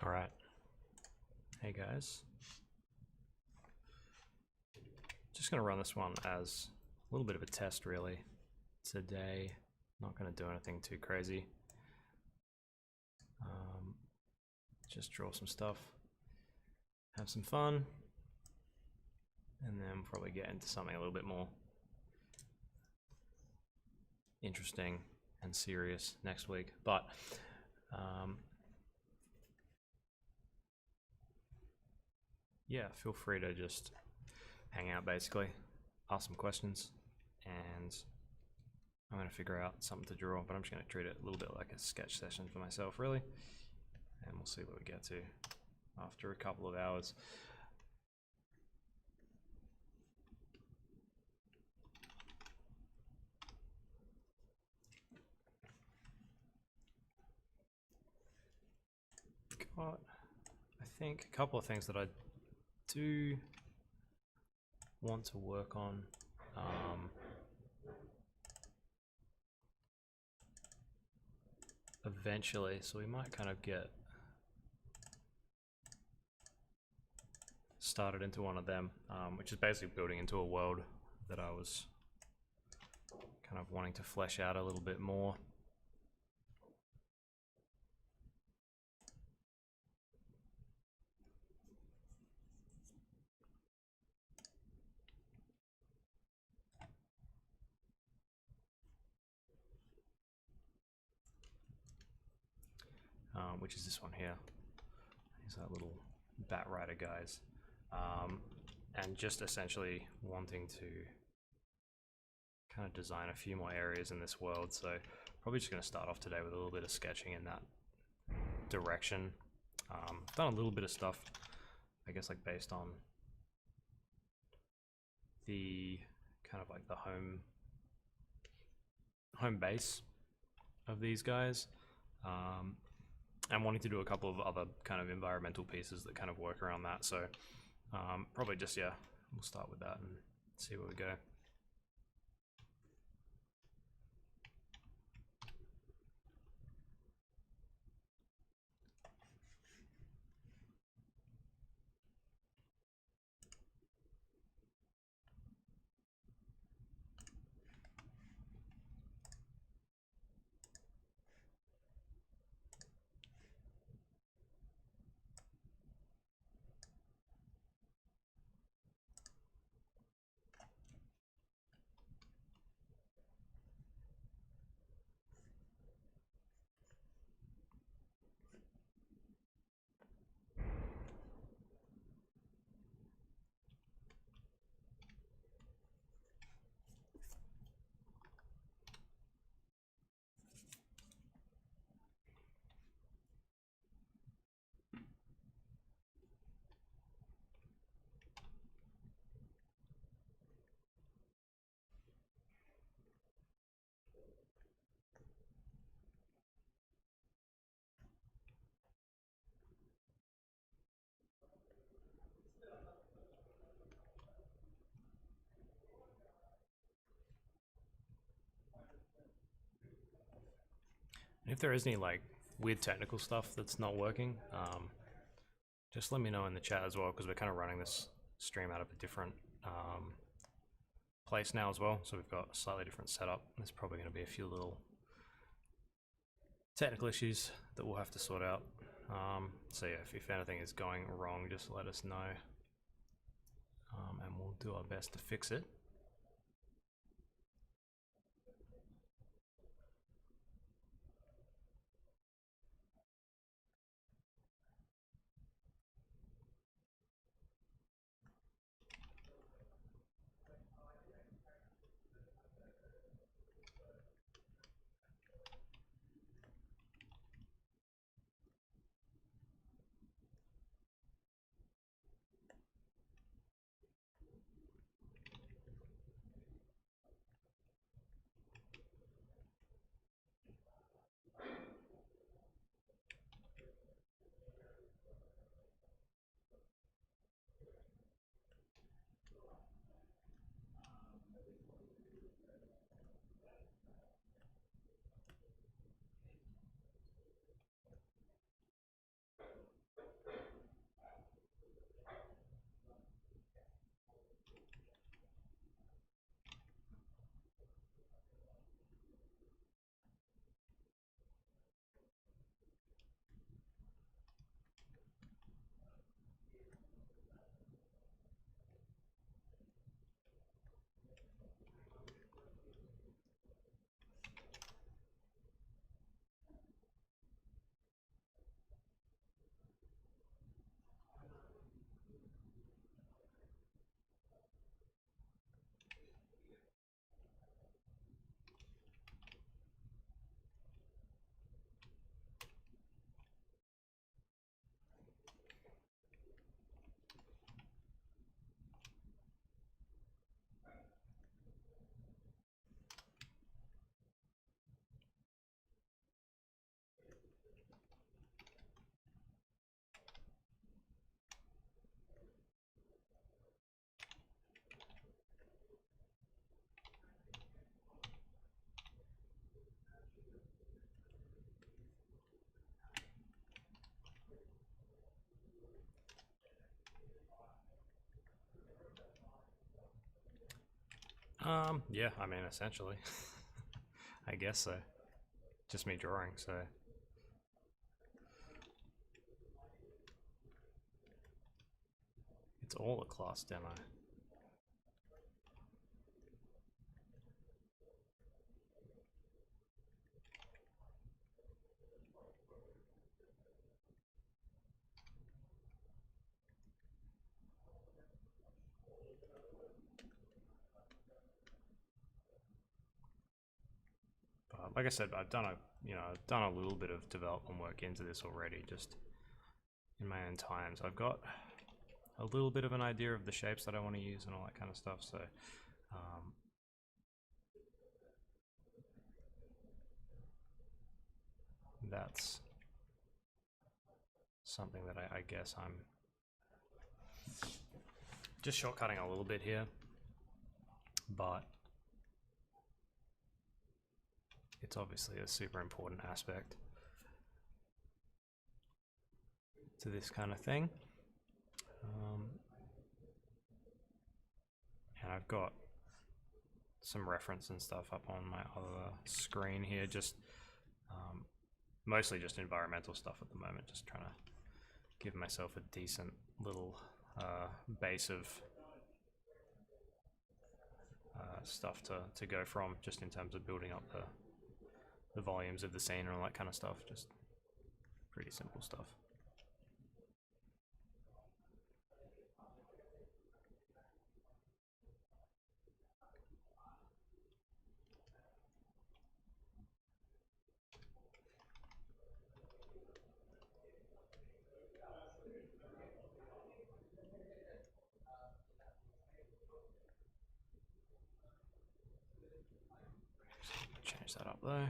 All right. Hey guys. Just going to run this one as a little bit of a test really today. Not going to do anything too crazy. Just draw some stuff, have some fun, and then probably get into something a little bit more interesting and serious next week. But yeah, feel free to just hang out basically, ask some questions, and I'm going to figure out something to draw, but I'm just going to treat it a little bit like a sketch session for myself really, and we'll see what we get to after a couple of hours. Got, I think, a couple of things that I do want to work on. Eventually, so we might kind of get started into one of them, which is basically building into a world that I was kind of wanting to flesh out a little bit more. Which is this one here. These are little bat rider guys. And just essentially wanting to kind of design a few more areas in this world. So probably just going to start off today with a little bit of sketching in that direction. I've done a little bit of stuff, I guess, like based on the kind of like the home base of these guys. And wanting to do a couple of other kind of environmental pieces that kind of work around that. So probably just, yeah, we'll start with that and see where we go. And if there is any like weird technical stuff that's not working, just let me know in the chat as well, because we're kind of running this stream out of a different place now as well. So we've got a slightly different setup. There's probably going to be a few little technical issues that we'll have to sort out. So yeah, if anything is going wrong, just let us know, and we'll do our best to fix it. Yeah, I mean, essentially. I guess so. Just me drawing, so. It's all a class demo. But like I said, I've done a little bit of development work into this already, just in my own time. So I've got a little bit of an idea of the shapes that I want to use and all that kind of stuff. So that's something that I guess I'm just shortcutting a little bit here, but it's obviously a super important aspect to this kind of thing. And I've got some reference and stuff up on my other screen here, just mostly just environmental stuff at the moment, just trying to give myself a decent little base of stuff to go from, just in terms of building up the volumes of the scene and all that kind of stuff. Just pretty simple stuff. Change that up though.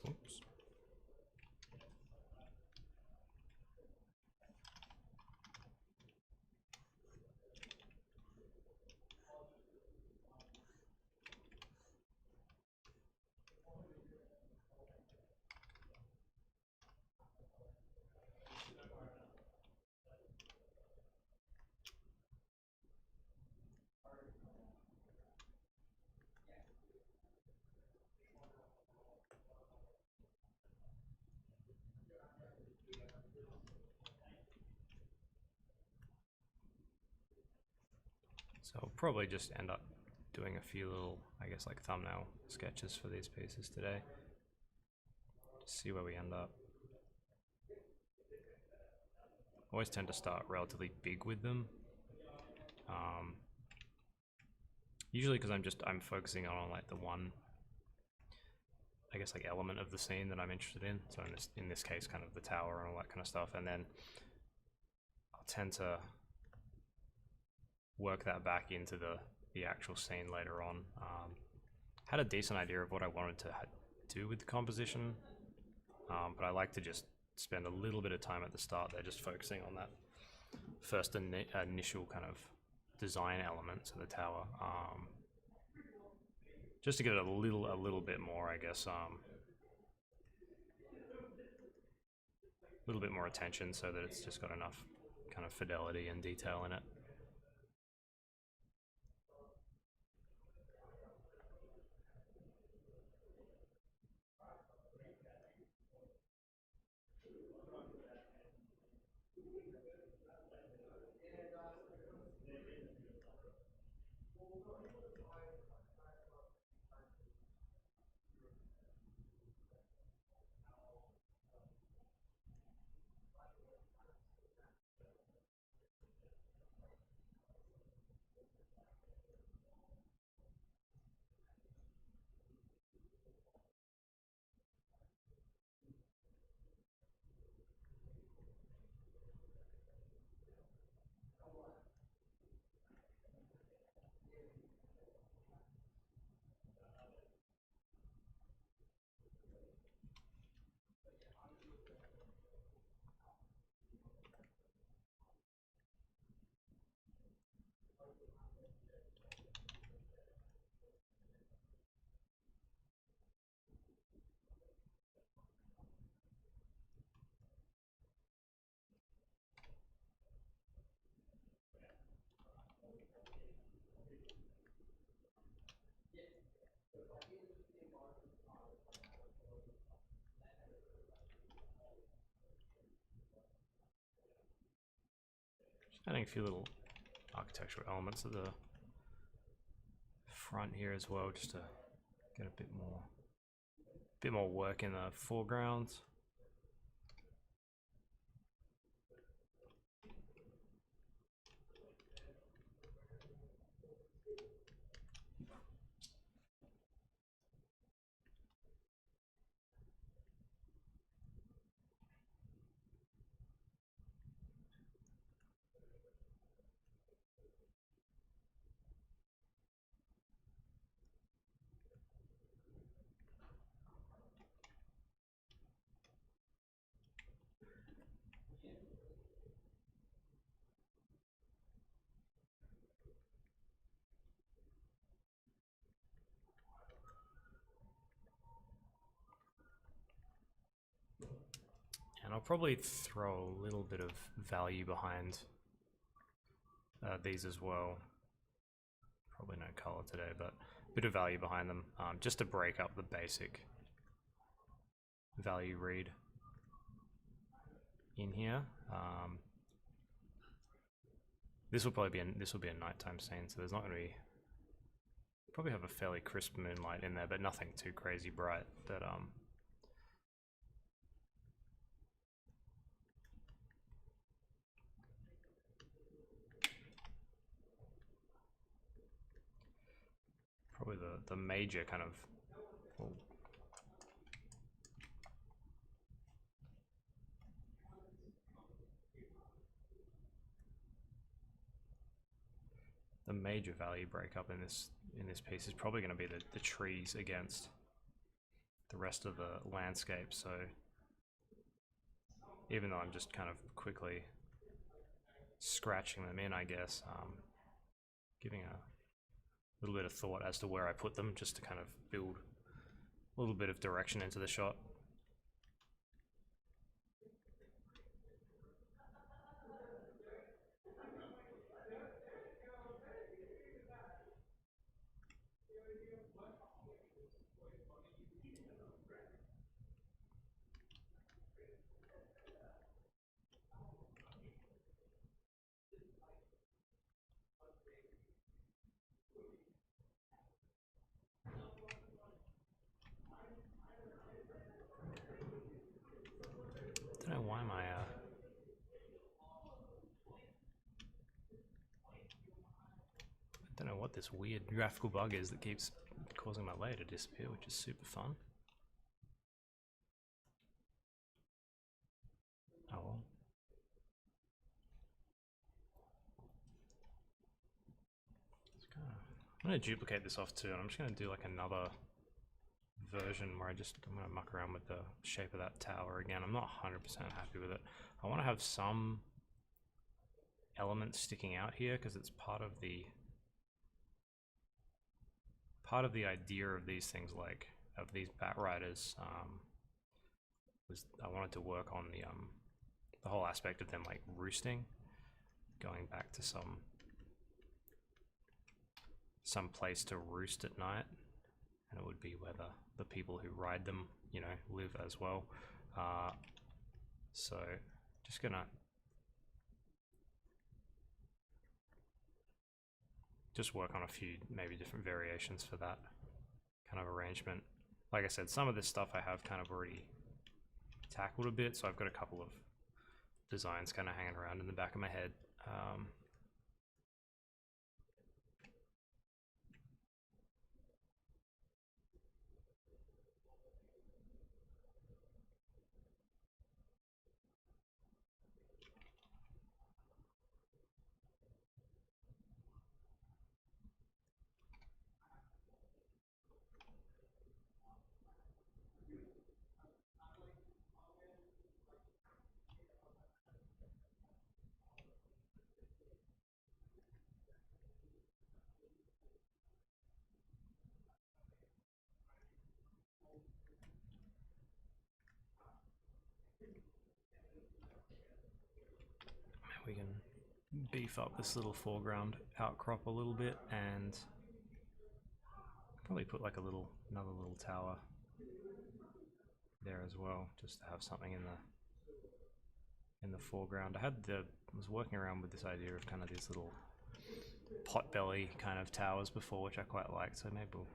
Oops. So I'll probably just end up doing a few little, I guess, like thumbnail sketches for these pieces today. Just see where we end up. I always tend to start relatively big with them. Usually because I'm focusing on like the one, I guess, like element of the scene that I'm interested in. So in this case, kind of the tower and all that kind of stuff, and then I'll tend to work that back into the actual scene later on. Had a decent idea of what I wanted to do with the composition, but I like to just spend a little bit of time at the start there, just focusing on that first initial kind of design elements of the tower, just to get a little bit more, I guess, a little bit more attention, so that it's just got enough kind of fidelity and detail in it. Adding a few little architectural elements at the front here as well, just to get a bit more work in the foreground. And I'll probably throw a little bit of value behind these as well. Probably no color today, but a bit of value behind them, just to break up the basic value read in here. This will probably be a nighttime scene, so there's not going to be. Probably have a fairly crisp moonlight in there, but nothing too crazy bright. That probably the major kind of. Oh, the major value breakup in this piece is probably going to be the trees against the rest of the landscape. So even though I'm just kind of quickly scratching them in, I guess, giving a little bit of thought as to where I put them, just to kind of build a little bit of direction into the shot. I don't know why my I don't know what this weird graphical bug is that keeps causing my layer to disappear, which is super fun. Oh well. I'm going to duplicate this off too, and I'm just going to do like another version where I'm going to muck around with the shape of that tower again. I'm not 100% happy with it. I want to have some elements sticking out here because it's part of the idea of these things, like of these bat riders. Was I wanted to work on the whole aspect of them like roosting, going back to some place to roost at night, and it would be where the people who ride them, you know, live as well. So just gonna work on a few maybe different variations for that kind of arrangement. Like I said, some of this stuff I have kind of already tackled a bit, so I've got a couple of designs kind of hanging around in the back of my head. We can beef up this little foreground outcrop a little bit, and probably put like another little tower there as well, just to have something in in the foreground. I was working around with this idea of kind of these little potbelly kind of towers before, which I quite liked, so maybe we'll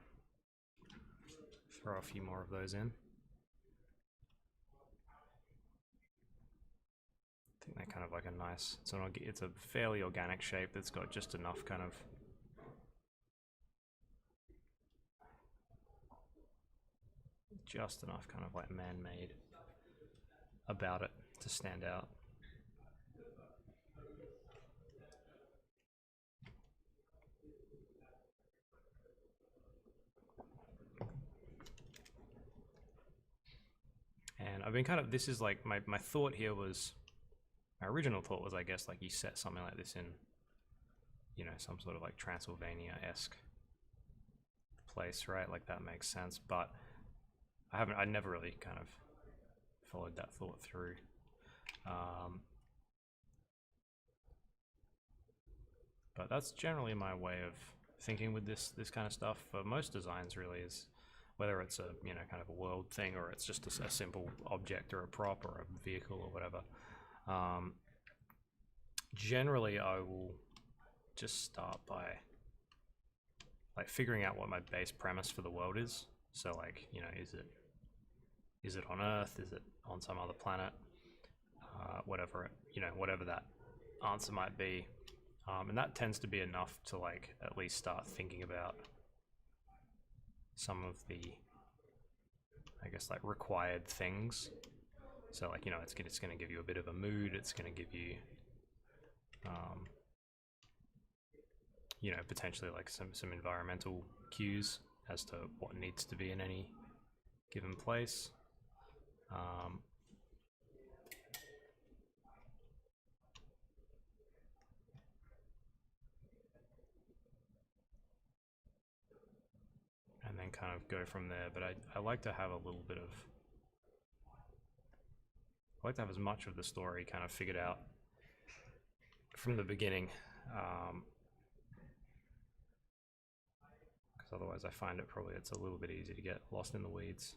throw a few more of those in. I think they're kind of like a nice, it's a fairly organic shape that's got just enough kind of like man-made about it to stand out. And I've been this is like my thought here was, my original thought was, I guess, like you set something like this in, you know, some sort of like Transylvania-esque place, right? Like that makes sense, but I never really kind of followed that thought through. But that's generally my way of thinking with this kind of stuff for most designs, really, is whether it's a, you know, kind of a world thing or it's just a simple object or a prop or a vehicle or whatever. Generally, I will just start by like figuring out what my base premise for the world is. So like, you know, is it on Earth? Is it on some other planet? Whatever, you know, whatever that answer might be. And that tends to be enough to like at least start thinking about some of the, I guess, like required things. So like, you know, it's going to give you a bit of a mood. It's going to give you, you know, potentially like some environmental cues as to what needs to be in any given place. And then kind of go from there. But I like to have a little bit of, I like to have as much of the story kind of figured out from the beginning, because otherwise I find it's a little bit easy to get lost in the weeds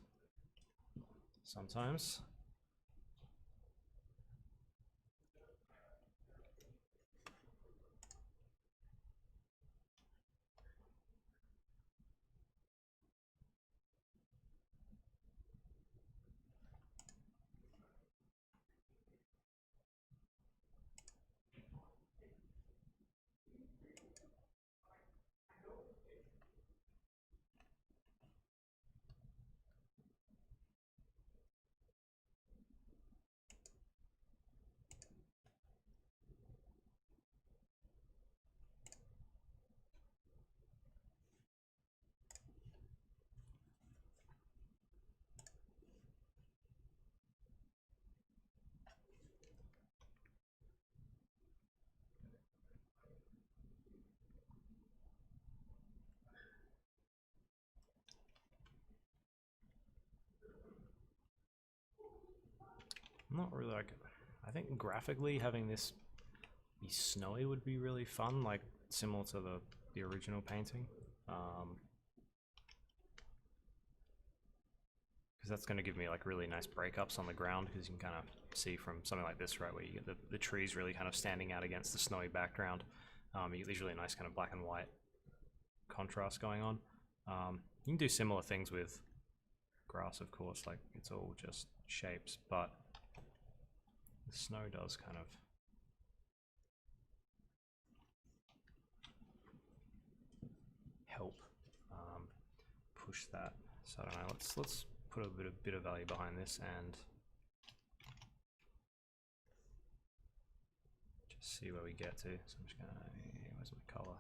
sometimes. Not really like, I think graphically having this be snowy would be really fun, like similar to the original painting. Because that's going to give me like really nice breakups on the ground, because you can kind of see from something like this, right, where you get the trees really kind of standing out against the snowy background. You get these really nice kind of black and white contrast going on. You can do similar things with grass, of course, like it's all just shapes, but the snow does kind of help push that. So I don't know, let's put a bit of value behind this and just see where we get to. So I'm just gonna, where's my color?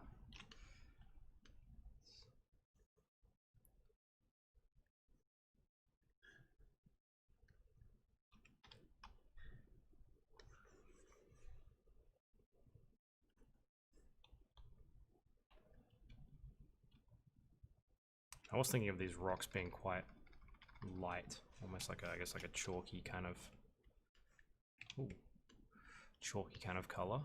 I was thinking of these rocks being quite light, almost like I guess like a chalky kind of, chalky kind of color.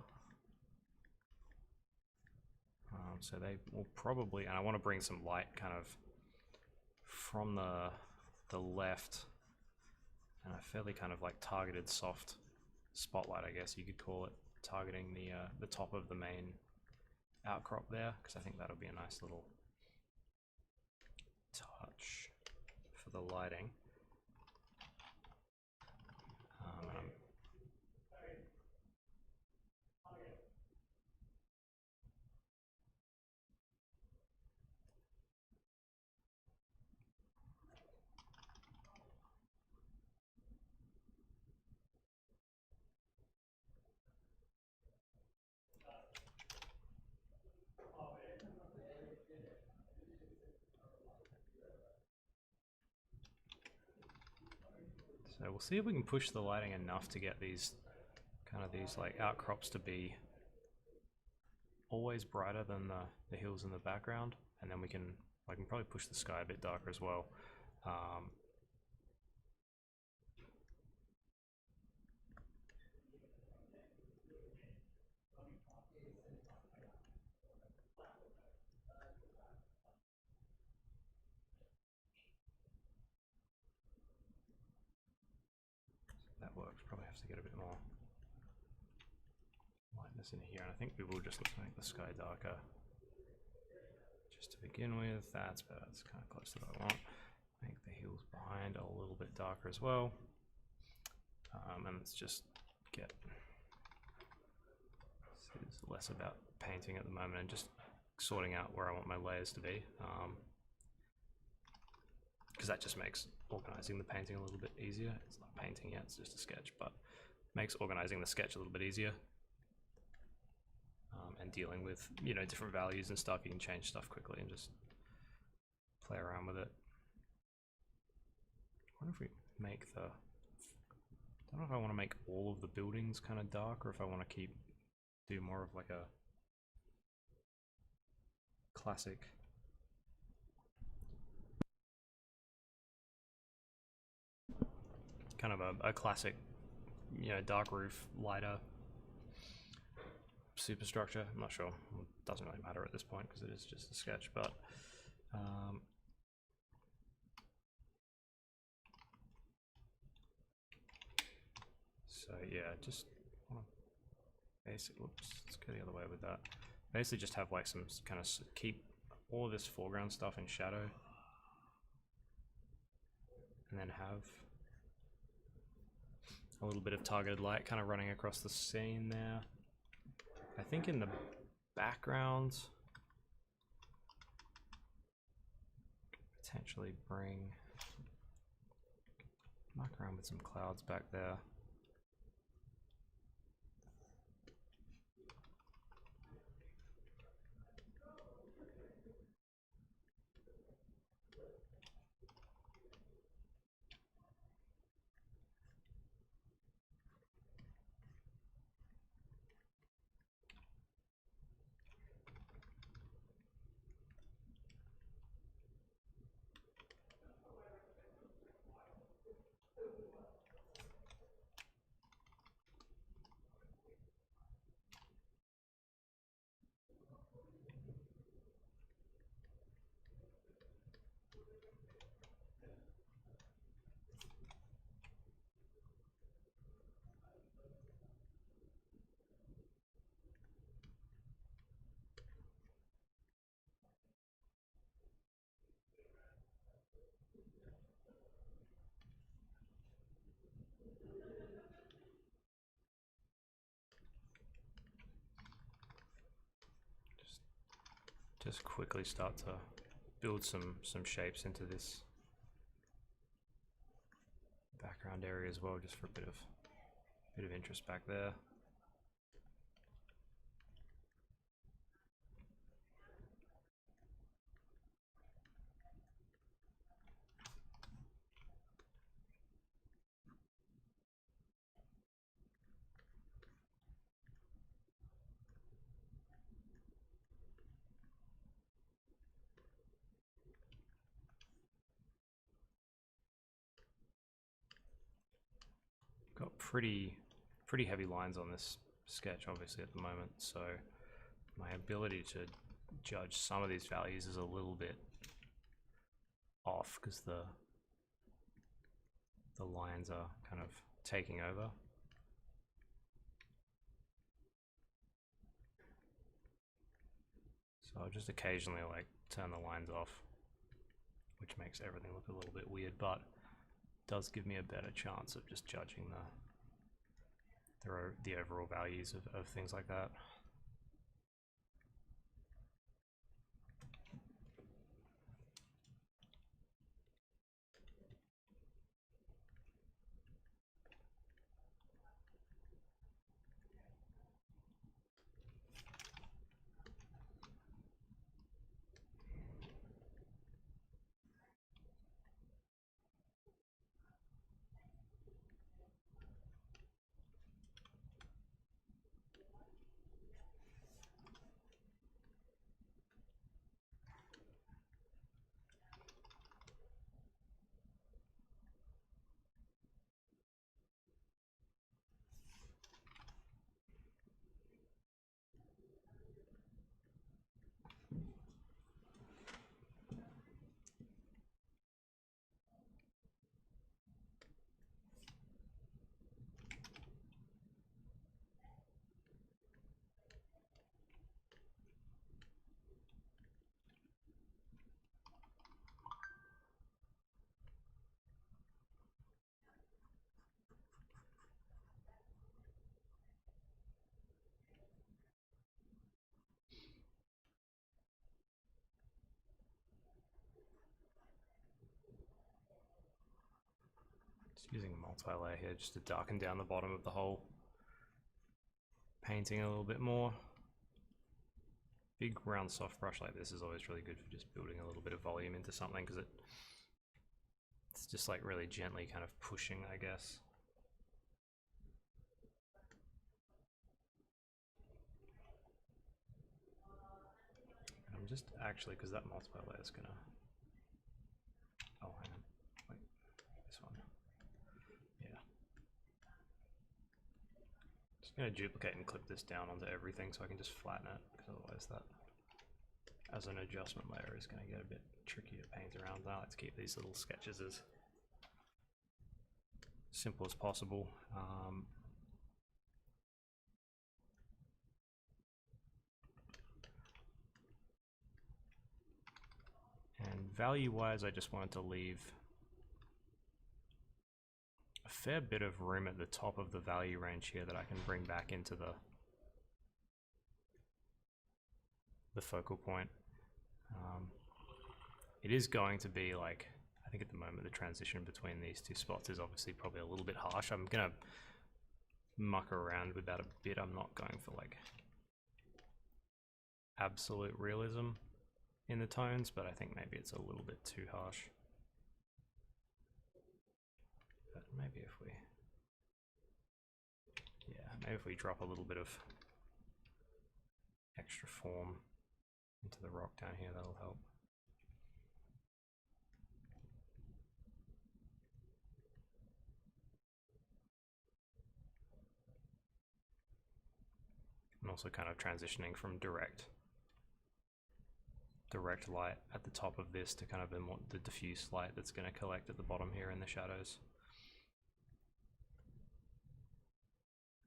So they will probably, and I want to bring some light kind of from the left, and a fairly kind of like targeted soft spotlight, I guess you could call it, targeting the top of the main outcrop there, because I think that'll be a nice little touch for the lighting. So we'll see if we can push the lighting enough to get these like outcrops to be always brighter than the hills in the background, and then I can probably push the sky a bit darker as well. That works. Probably have to get a bit more lightness in here, and I think we will just make the sky darker just to begin with. That's better. That's kind of close to what I want. Make the hills behind a little bit darker as well, and let's just get. So it's less about painting at the moment and just sorting out where I want my layers to be, because that just makes organizing the painting a little bit easier. It's not painting yet, it's just a sketch, but makes organizing the sketch a little bit easier. And dealing with, you know, different values and stuff, you can change stuff quickly and just play around with it. I wonder if we make I don't know if I want to make all of the buildings kind of dark, or if I want to do more of like a classic kind of a classic, you know, dark roof, lighter superstructure. I'm not sure. It doesn't really matter at this point because it is just a sketch, but so yeah, just want to let's go the other way with that. Basically just have like some kind of, keep all of this foreground stuff in shadow, and then have a little bit of targeted light kind of running across the scene there. I think in the background, potentially muck around with some clouds back there. Just quickly start to build some shapes into this background area as well, just for a bit of interest back there. Got pretty heavy lines on this sketch obviously at the moment, so my ability to judge some of these values is a little bit off because the lines are kind of taking over. So I'll just occasionally like turn the lines off, which makes everything look a little bit weird, but does give me a better chance of just judging the overall values of things like that. Just using a multi-layer here just to darken down the bottom of the whole painting a little bit more. Big round soft brush like this is always really good for just building a little bit of volume into something, because it's just like really gently kind of pushing, I guess. I'm just actually, because that multiple layer is gonna, oh hang on, wait, this one, yeah. Just gonna duplicate and clip this down onto everything so I can just flatten it, because otherwise that, as an adjustment layer, is gonna get a bit tricky to paint around. I like to keep these little sketches as simple as possible. And value-wise, I just wanted to leave a fair bit of room at the top of the value range here that I can bring back into the focal point. It is going to be like, I think at the moment the transition between these two spots is obviously probably a little bit harsh. I'm gonna muck around with that a bit. I'm not going for like absolute realism in the tones, but I think maybe it's a little bit too harsh. But maybe if we, yeah, maybe if we drop a little bit of extra form into the rock down here, that'll help. And also kind of transitioning from direct light at the top of this to kind of the diffuse light that's going to collect at the bottom here in the shadows.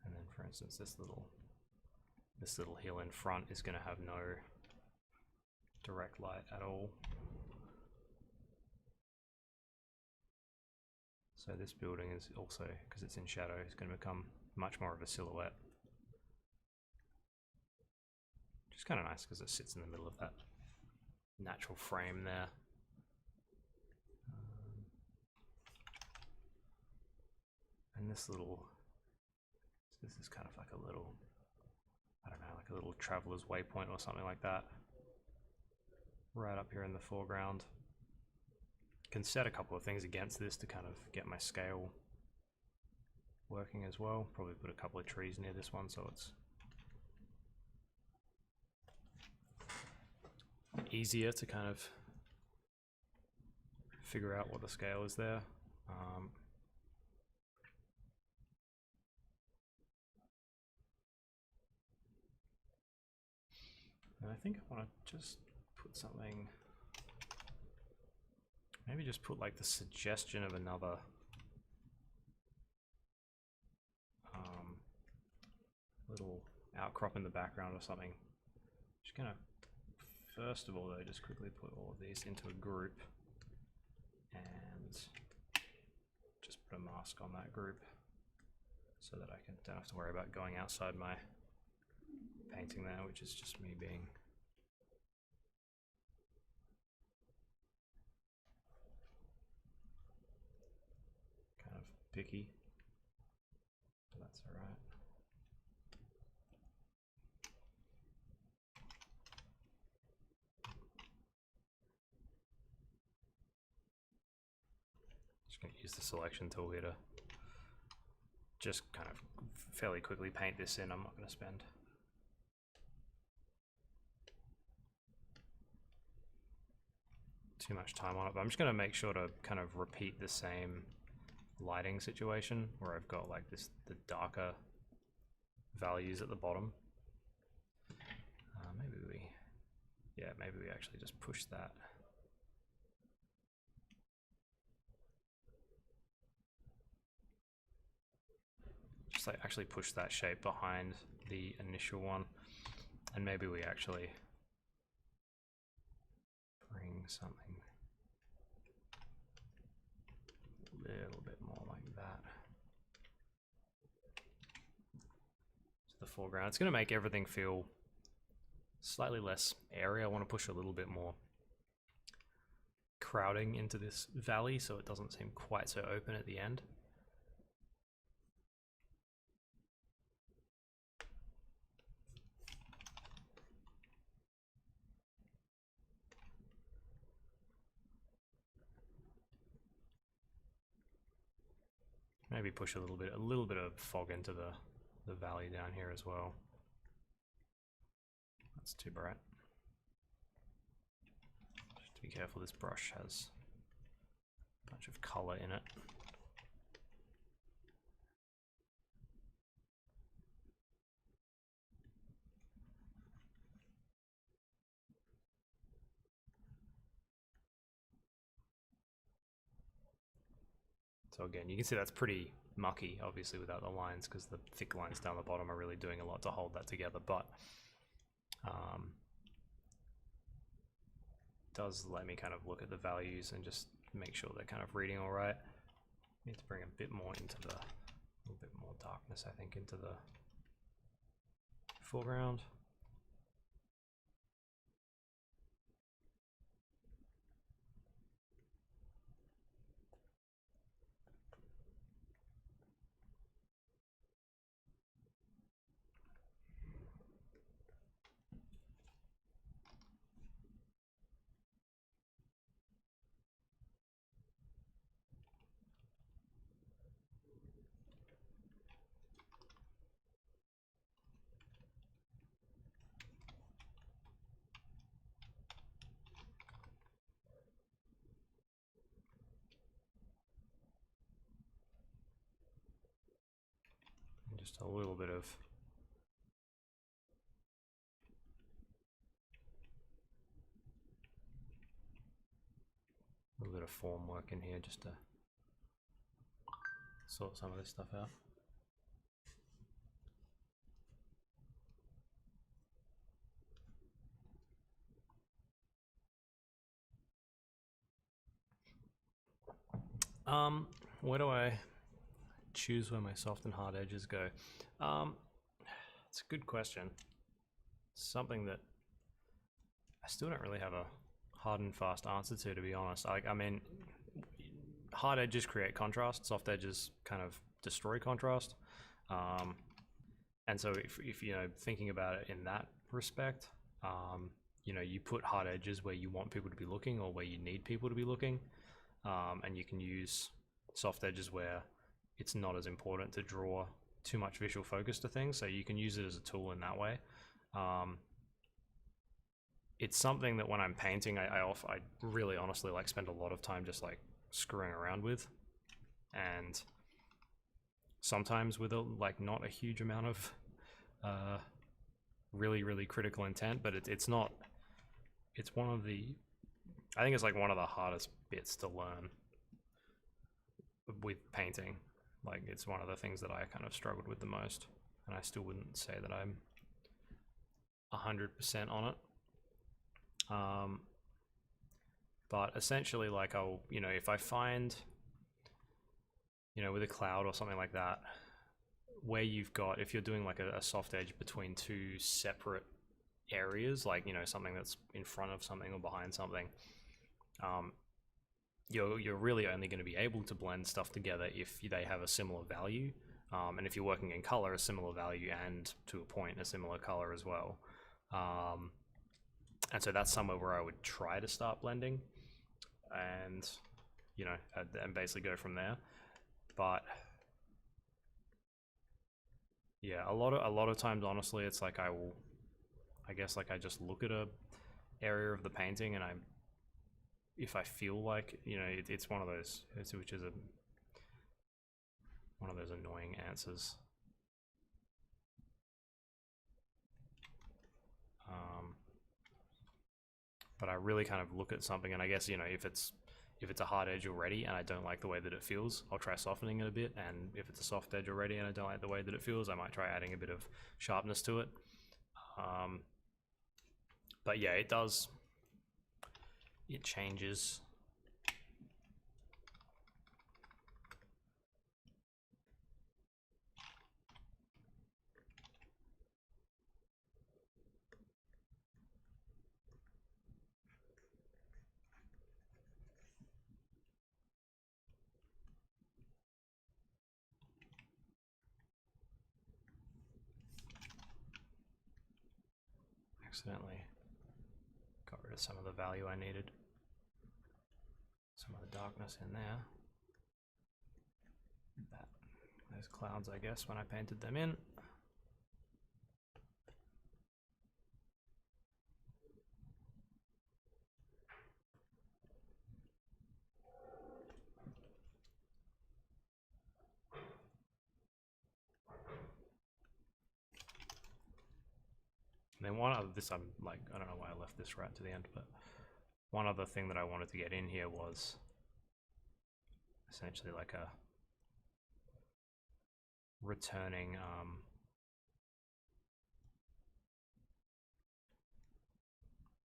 And then for instance this little hill in front is going to have no direct light at all. So this building is also, because it's in shadow, is going to become much more of a silhouette. Which is kind of nice because it sits in the middle of that natural frame there. And this is kind of like a little, I don't know, like a little traveler's waypoint or something like that. Right up here in the foreground. Can set a couple of things against this to kind of get my scale working as well. Probably put a couple of trees near this one so it's easier to kind of figure out what the scale is there. And I think I want to just put something, maybe just put like the suggestion of another little outcrop in the background or something. Just gonna first of all though, just quickly put all of these into a group and just put a mask on that group so that I don't have to worry about going outside my painting there, which is just me being kind of picky, but that's all right. Just going to use the selection tool here to just kind of fairly quickly paint this in. I'm not going to spend too much time on it, but I'm just going to make sure to kind of repeat the same lighting situation where I've got like the darker values at the bottom. Maybe we actually just push that. Just like actually push that shape behind the initial one, and maybe we actually bring something a little bit more like that to the foreground. It's going to make everything feel slightly less airy. I want to push a little bit more crowding into this valley so it doesn't seem quite so open at the end. Maybe push a little bit of fog into the valley down here as well. That's too bright. Just to be careful, this brush has a bunch of color in it. So again, you can see that's pretty mucky, obviously, without the lines, because the thick lines down the bottom are really doing a lot to hold that together, but does let me kind of look at the values and just make sure they're kind of reading all right. Need to bring a bit more into a little bit more darkness, I think, into the foreground. Just a little bit of form work in here just to sort some of this stuff out. Where do I choose where my soft and hard edges go? It's a good question. Something that I still don't really have a hard and fast answer to be honest. I mean, hard edges create contrast, soft edges kind of destroy contrast. And so if you know, thinking about it in that respect, you know, you put hard edges where you want people to be looking or where you need people to be looking, and you can use soft edges where it's not as important to draw too much visual focus to things, so you can use it as a tool in that way. It's something that when I'm painting, I really honestly like spend a lot of time just like screwing around with, and sometimes with like not a huge amount of really critical intent, but it's not, it's one of the, I think it's like one of the hardest bits to learn with painting. Like, it's one of the things that I kind of struggled with the most, and I still wouldn't say that I'm 100% on it. But essentially, like I'll, if I find, with a cloud or something like that, where you've got, if you're doing like a soft edge between two separate areas, like, something that's in front of something or behind something, you're really only going to be able to blend stuff together if they have a similar value. And if you're working in color, a similar value, and to a point, a similar color as well. And so that's somewhere where I would try to start blending, and and basically go from there. But yeah, a lot of times, honestly, it's like I just look at a area of the painting, and if I feel like, it's one of those, which is one of those annoying answers. But I really kind of look at something, and I guess, if it's a hard edge already and I don't like the way that it feels, I'll try softening it a bit. And if it's a soft edge already and I don't like the way that it feels, I might try adding a bit of sharpness to it. But yeah, it changes. Accidentally got rid of some of the value I needed. Some of the darkness in there. Those clouds, I guess, when I painted them in. And then one of this, I don't know why I left this right to the end, but one other thing that I wanted to get in here was essentially like a returning,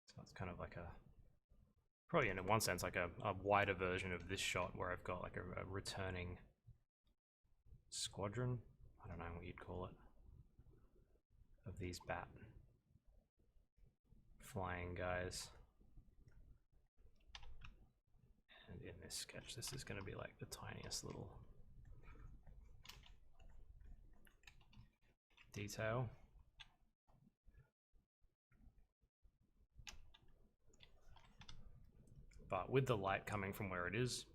so it's kind of like probably in one sense like a wider version of this shot, where I've got like a returning squadron, I don't know what you'd call it, of these bat flying guys. And in this sketch, this is going to be like the tiniest little detail. But with the light coming from where it is,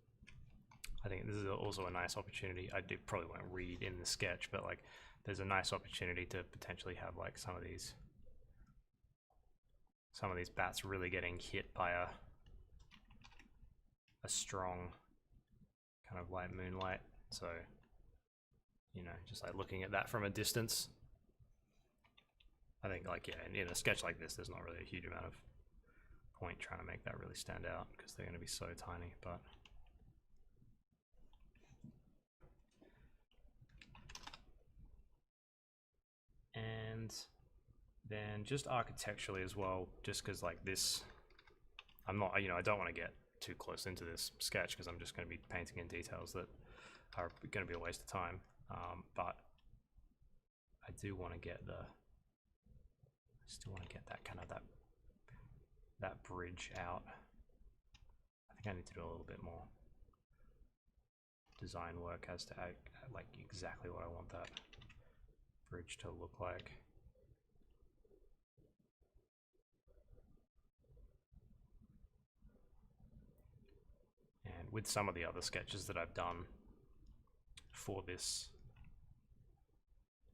I think this is also a nice opportunity. I probably won't read in the sketch, but like there's a nice opportunity to potentially have like some of these bats really getting hit by a strong kind of light moonlight. So, just like looking at that from a distance, I think, like, yeah, in a sketch like this, there's not really a huge amount of point trying to make that really stand out, because they're going to be so tiny. But and then just architecturally as well, just because like this, I'm not, I don't want to get too close into this sketch, because I'm just going to be painting in details that are going to be a waste of time. But I do want to get still want to get that kind of that bridge out. I think I need to do a little bit more design work as to like exactly what I want that bridge to look like. And with some of the other sketches that I've done for this,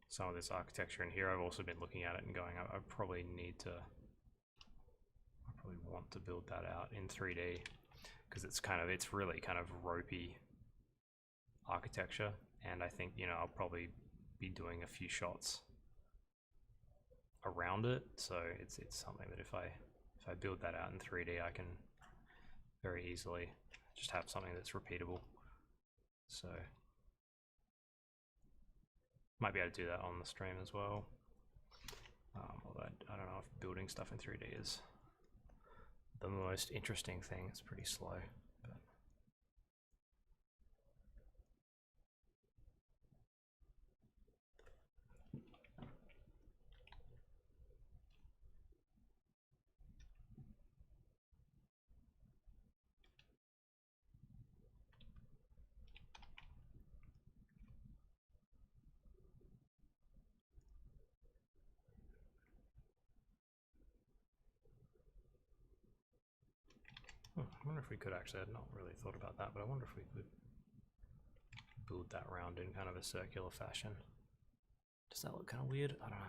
some of this architecture in here, I've also been looking at it and going, I probably want to build that out in 3D, because it's really kind of ropey architecture, and I think, I'll probably be doing a few shots around it. So it's something that if I build that out in 3D, I can very easily just have something that's repeatable. So might be able to do that on the stream as well. Although I don't know if building stuff in 3D is the most interesting thing. It's pretty slow. But I wonder if we could actually, I'd not really thought about that, but I wonder if we could build that round in kind of a circular fashion. Does that look kind of weird? I don't know.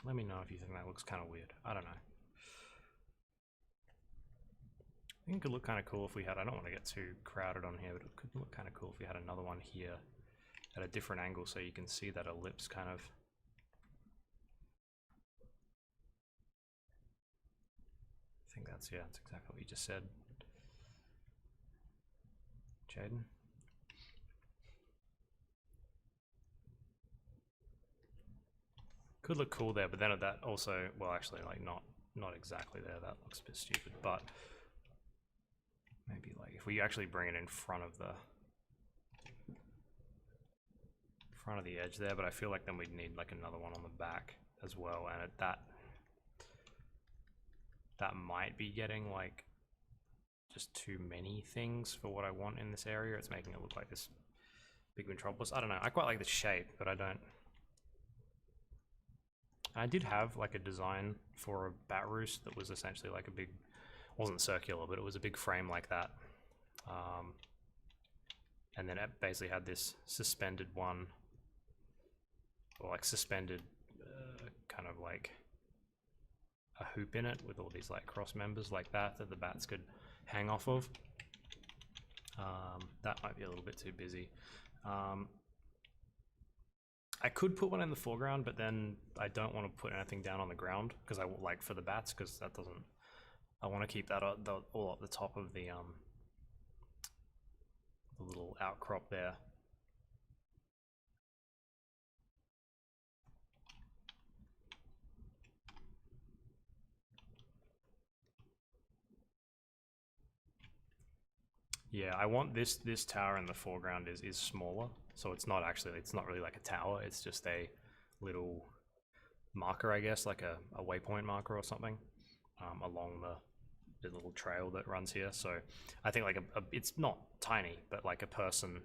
Let me know if you think that looks kind of weird. I don't know. I think it could look kind of cool if we had, I don't want to get too crowded on here, but it could look kind of cool if we had another one here at a different angle so you can see that ellipse kind of. I think that's, yeah, that's exactly what you just said, Jaden. Could look cool there, but then that also, well, actually, like not exactly there. That looks a bit stupid, but maybe like if we actually bring it in front of the edge there, but I feel like then we'd need like another one on the back as well, and that might be getting like just too many things for what I want in this area. It's making it look like this big metropolis. I don't know. I quite like the shape, but I don't. I did have like a design for a bat roost that was essentially like a big, wasn't circular, but it was a big frame like that. And then it basically had this suspended one, or like suspended kind of like a hoop in it with all these like cross members like that the bats could hang off of. That might be a little bit too busy. I could put one in the foreground, but then I don't want to put anything down on the ground because I like for the bats, because that doesn't. I want to keep that all at the top of the little outcrop there. Yeah, I want this tower in the foreground is smaller, so it's not really like a tower. It's just a little marker, I guess, like a waypoint marker or something, along the little trail that runs here. So I think like it's not tiny, but like a person,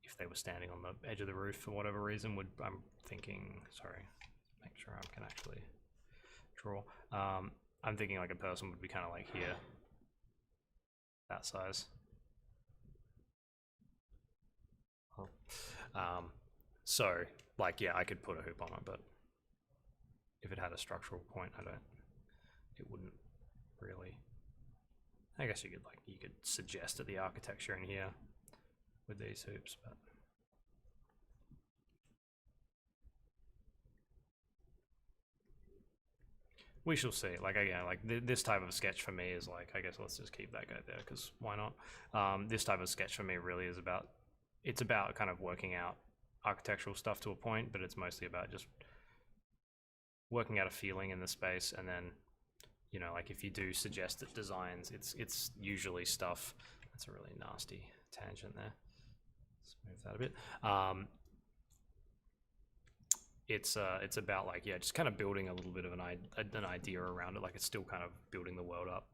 if they were standing on the edge of the roof for whatever reason, would, I'm thinking, sorry, make sure I can actually draw. I'm thinking like a person would be kind of like here, that size. So like, yeah, I could put a hoop on it, but if it had a structural point, it wouldn't really. I guess you could suggest the architecture in here with these hoops, but we shall see. Like, again, like this type of sketch for me is like, I guess let's just keep that guy there because why not? This type of sketch for me really is about, it's about kind of working out architectural stuff to a point, but it's mostly about just working out a feeling in the space, and then, you know, like if you do suggested designs, it's usually stuff. That's a really nasty tangent there. Let's move that a bit. It's about like, yeah, just kind of building a little bit of an idea around it. Like it's still kind of building the world up.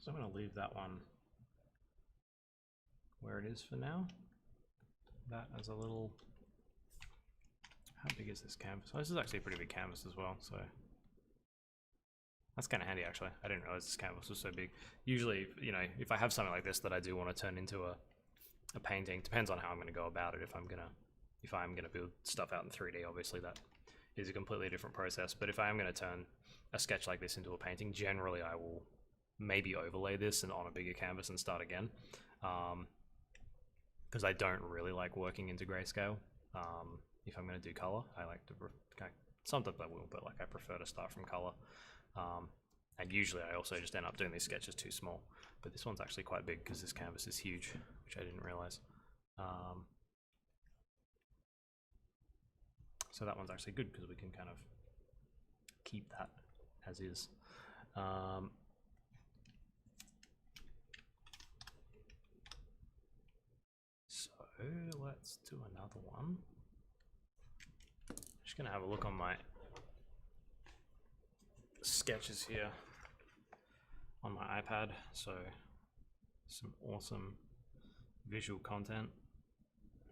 So I'm going to leave that one where it is for now. That as a little, how big is this canvas? Oh, this is actually a pretty big canvas as well, so that's kind of handy actually. I didn't realize this canvas was so big. Usually, you know, if I have something like this that I do want to turn into a painting, depends on how I'm going to go about it. If I'm going to build stuff out in 3D, obviously that is a completely different process. But if I am going to turn a sketch like this into a painting, generally I will maybe overlay this and on a bigger canvas and start again, because I don't really like working into grayscale. If I'm going to do color, I like to sometimes I will, but like I prefer to start from color. And usually I also just end up doing these sketches too small, but this one's actually quite big because this canvas is huge, which I didn't realize. So that one's actually good because we can kind of keep that as is. So let's do another one. I'm just gonna have a look on my sketches here on my iPad. So some awesome visual content,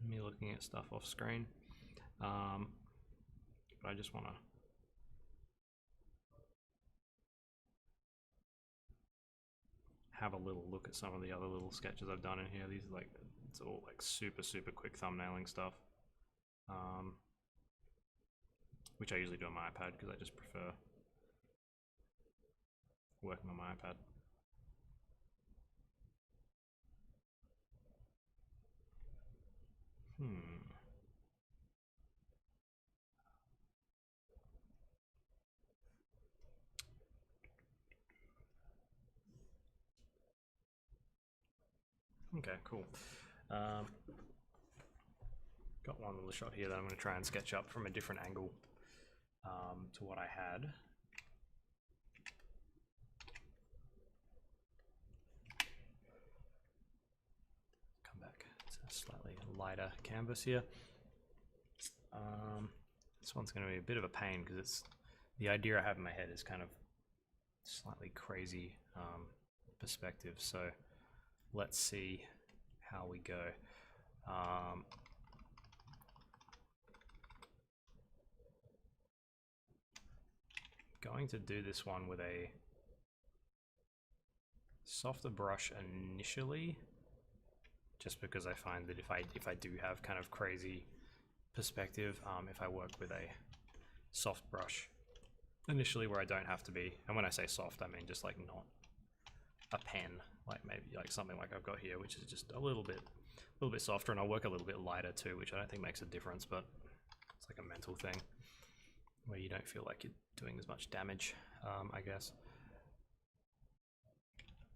me looking at stuff off screen. But I just want to have a little look at some of the other little sketches I've done in here. These are like, it's all like super quick thumbnailing stuff, which I usually do on my iPad because I just prefer working on my iPad. Okay, cool. Got one little shot here that I'm going to try and sketch up from a different angle to what I had. Come back to a slightly lighter canvas here. This one's going to be a bit of a pain because it's the idea I have in my head is kind of slightly crazy perspective. So let's see how we go. Going to do this one with a softer brush initially, just because I find that if I do have kind of crazy perspective, if I work with a soft brush initially where I don't have to be, and when I say soft I mean just like not a pen, like maybe like something like I've got here, which is just a little bit softer, and I'll work a little bit lighter too, which I don't think makes a difference, but it's like a mental thing where you don't feel like you're doing as much damage, I guess.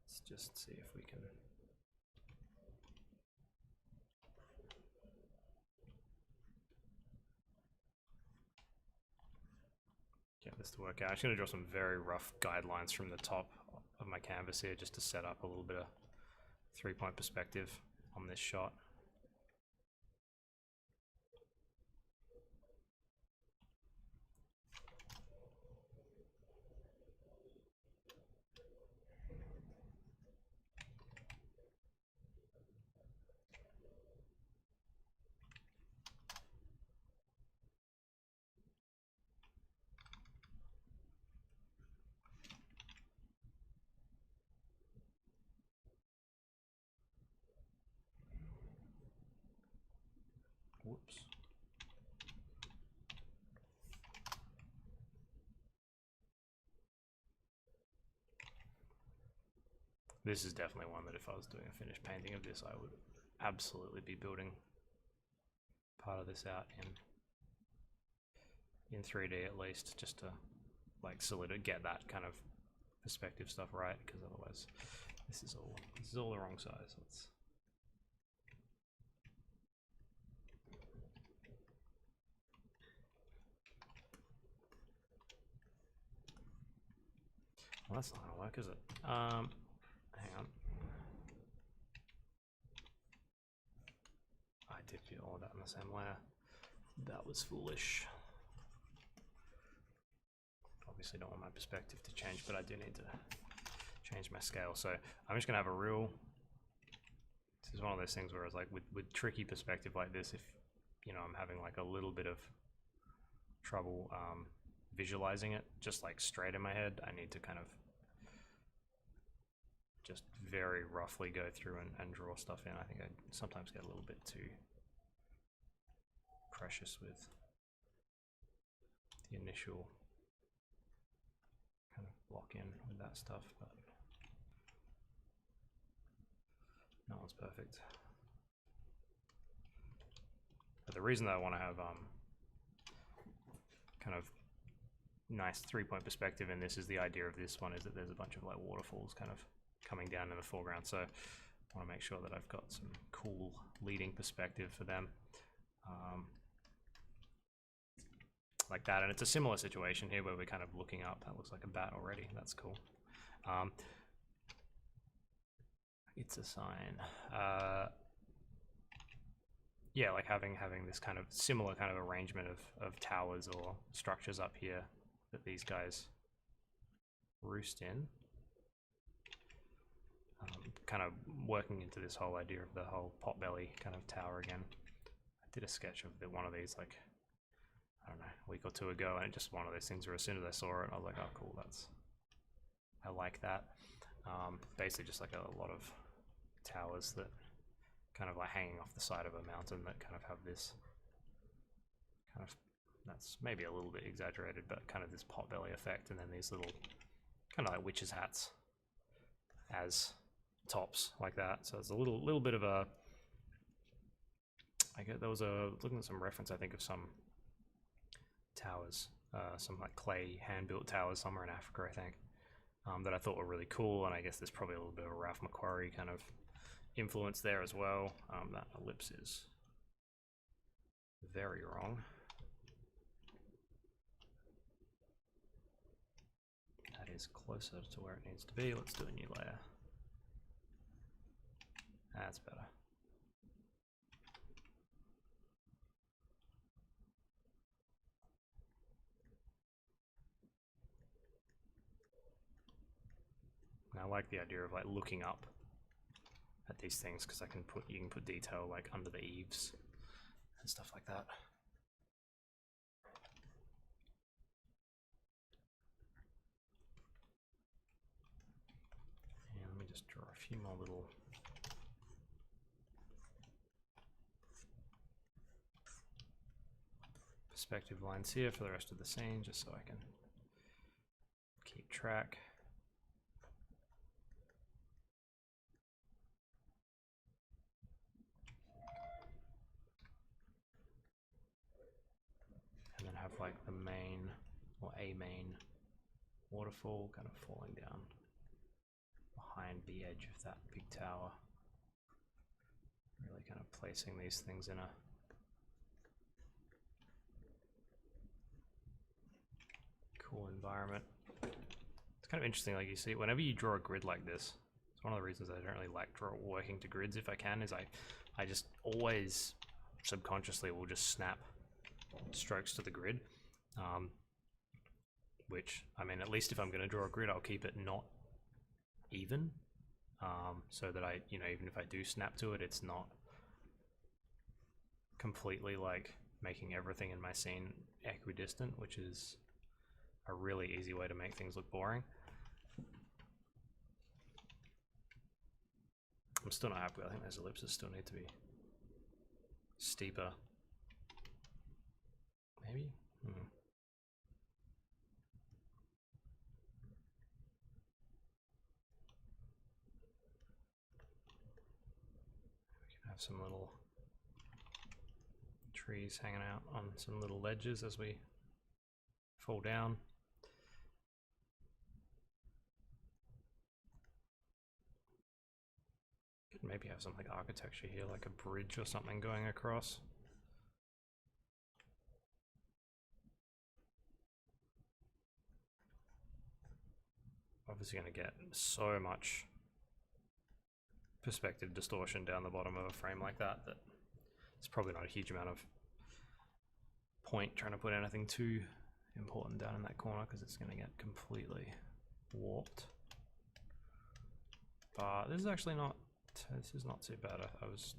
Let's just see if we can get this to work out. I'm just going to draw some very rough guidelines from the top of my canvas here just to set up a little bit of 3-point perspective on this shot. Whoops. This is definitely one that if I was doing a finished painting of this, I would absolutely be building part of this out in 3D at least, just to like get that kind of perspective stuff right, because otherwise this is all the wrong size. Well, that's not gonna work, is it? Hang on. I did do all of that in the same layer. That was foolish. Obviously don't want my perspective to change, but I do need to change my scale. So I'm just gonna have a real, this is one of those things where it's like with tricky perspective like this, if you know I'm having like a little bit of trouble visualizing it just like straight in my head, I need to kind of just very roughly go through and draw stuff in. I think I sometimes get a little bit too precious with the initial kind of block in with that stuff, but no one's perfect. But the reason that I want to have kind of nice 3-point perspective in this is the idea of this one is that there's a bunch of like waterfalls kind of coming down in the foreground, so I want to make sure that I've got some cool leading perspective for them. Like that, and it's a similar situation here where we're kind of looking up. That looks like a bat already. That's cool. It's a sign. Yeah, like having this kind of similar kind of arrangement of towers or structures up here that these guys roost in. Kind of working into this whole idea of the whole potbelly kind of tower again. I did a sketch of one of these like, I don't know, a week or two ago, and it just one of those things where as soon as I saw it, I was like, oh cool, I like that. Basically just like a lot of towers that kind of like hanging off the side of a mountain that kind of have this kind of, that's maybe a little bit exaggerated, but kind of this potbelly effect, and then these little kind of like witches' hats as tops like that. So it's a little bit of a, I get there was looking at some reference I think of some towers, some like clay hand-built towers somewhere in Africa I think, that I thought were really cool, and I guess there's probably a little bit of a Ralph McQuarrie kind of influence there as well. That ellipse is very wrong. That is closer to where it needs to be. Let's do a new layer. That's better. And I like the idea of like looking up at these things because you can put detail like under the eaves and stuff like that. And let me just draw a few more little perspective lines here for the rest of the scene, just so I can keep track. And then have like the main, or a main waterfall kind of falling down behind the edge of that big tower. Really kind of placing these things in a cool environment. It's kind of interesting, like you see, whenever you draw a grid like this, it's one of the reasons I don't really like working to grids if I can, is I just always subconsciously will just snap strokes to the grid. Which, I mean, at least if I'm going to draw a grid, I'll keep it not even, so that even if I do snap to it, it's not completely like making everything in my scene equidistant, which is a really easy way to make things look boring. I'm still not happy. I think those ellipses still need to be steeper. Maybe? We can have some little trees hanging out on some little ledges as we fall down. Could maybe have some like architecture here, like a bridge or something going across. Obviously going to get so much perspective distortion down the bottom of a frame like that it's probably not a huge amount of point trying to put anything too important down in that corner, because it's going to get completely warped. But this is actually not, this is not too bad. I was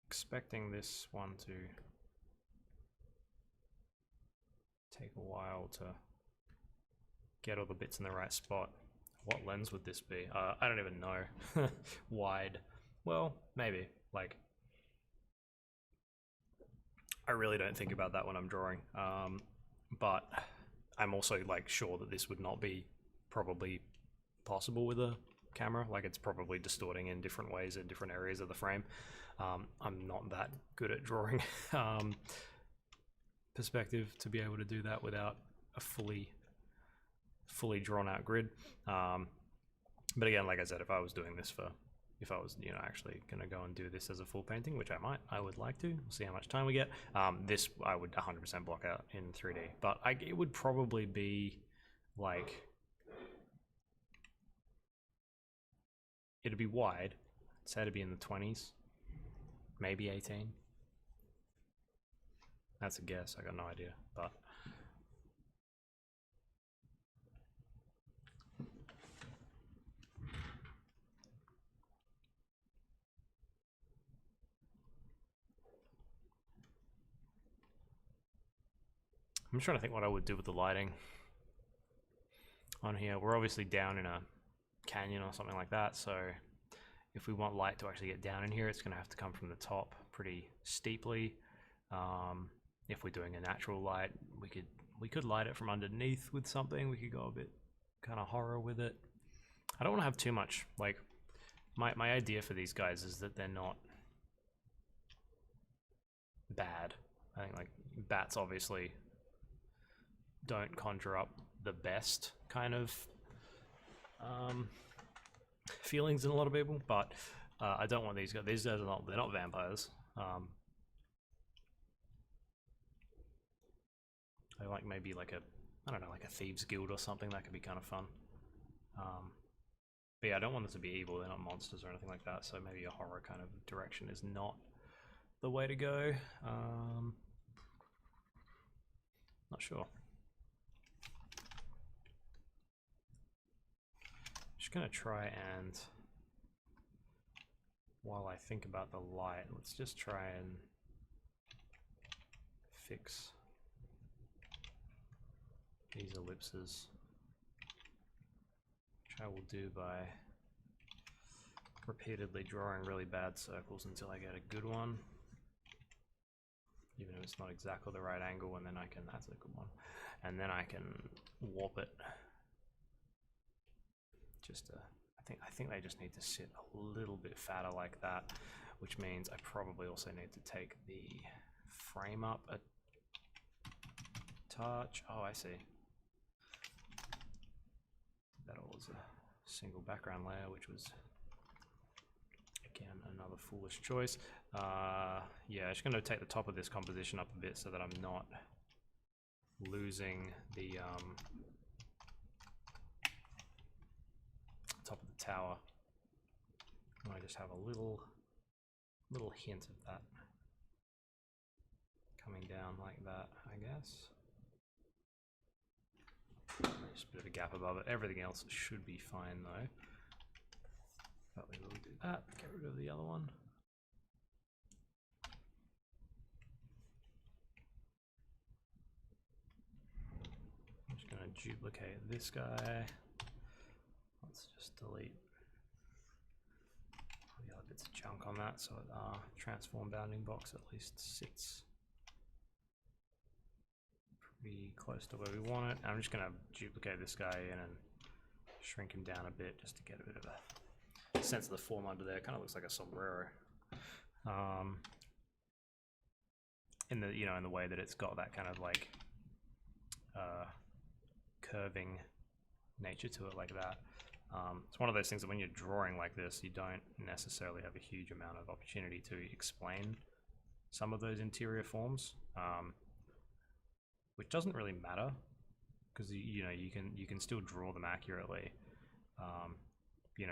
expecting this one to take a while to get all the bits in the right spot. What lens would this be? I don't even know. Wide. Well, maybe. Like, I really don't think about that when I'm drawing. But I'm also like sure that this would not be probably possible with a camera. Like it's probably distorting in different ways in different areas of the frame. I'm not that good at drawing perspective to be able to do that without a fully drawn out grid. But again, like I said, if I was doing this if I was, actually going to go and do this as a full painting, which I would like to, we'll see how much time we get. This I would 100% block out in 3D, but it would probably be like, it'd be wide. I'd say it'd be in the 20s, maybe 18. That's a guess, I got no idea, but I'm trying to think what I would do with the lighting on here. We're obviously down in a canyon or something like that, so if we want light to actually get down in here, it's going to have to come from the top pretty steeply. If we're doing a natural light, we could light it from underneath with something. We could go a bit kind of horror with it. I don't want to have too much, like, my idea for these guys is that they're not bad. I think like bats obviously don't conjure up the best kind of feelings in a lot of people, but I don't want these guys. These guys they're not vampires. I like maybe like I don't know, like a thieves guild or something. That could be kind of fun. But yeah, I don't want them to be evil. They're not monsters or anything like that. So maybe a horror kind of direction is not the way to go. Not sure. Just gonna try and, while I think about the light, let's just try and fix these ellipses, which I will do by repeatedly drawing really bad circles until I get a good one, even if it's not exactly the right angle, and then that's a good one, and then I can warp it. I think they just need to sit a little bit fatter like that, which means I probably also need to take the frame up a touch. Oh, I see. That was a single background layer, which was again another foolish choice. Yeah, I'm just going to take the top of this composition up a bit so that I'm not losing the top of the tower. And I just have a little hint of that coming down like that, I guess. Just a bit of a gap above it. Everything else should be fine though. But we will do that. Get rid of the other one. I'm just going to duplicate this guy. Let's just delete the other bits of junk on that, so our transform bounding box at least sits pretty close to where we want it. I'm just going to duplicate this guy in and shrink him down a bit just to get a bit of a sense of the form under there. Kind of looks like a sombrero. In the in the way that it's got that kind of like curving nature to it like that. It's one of those things that when you're drawing like this, you don't necessarily have a huge amount of opportunity to explain some of those interior forms, which doesn't really matter because you can still draw them accurately.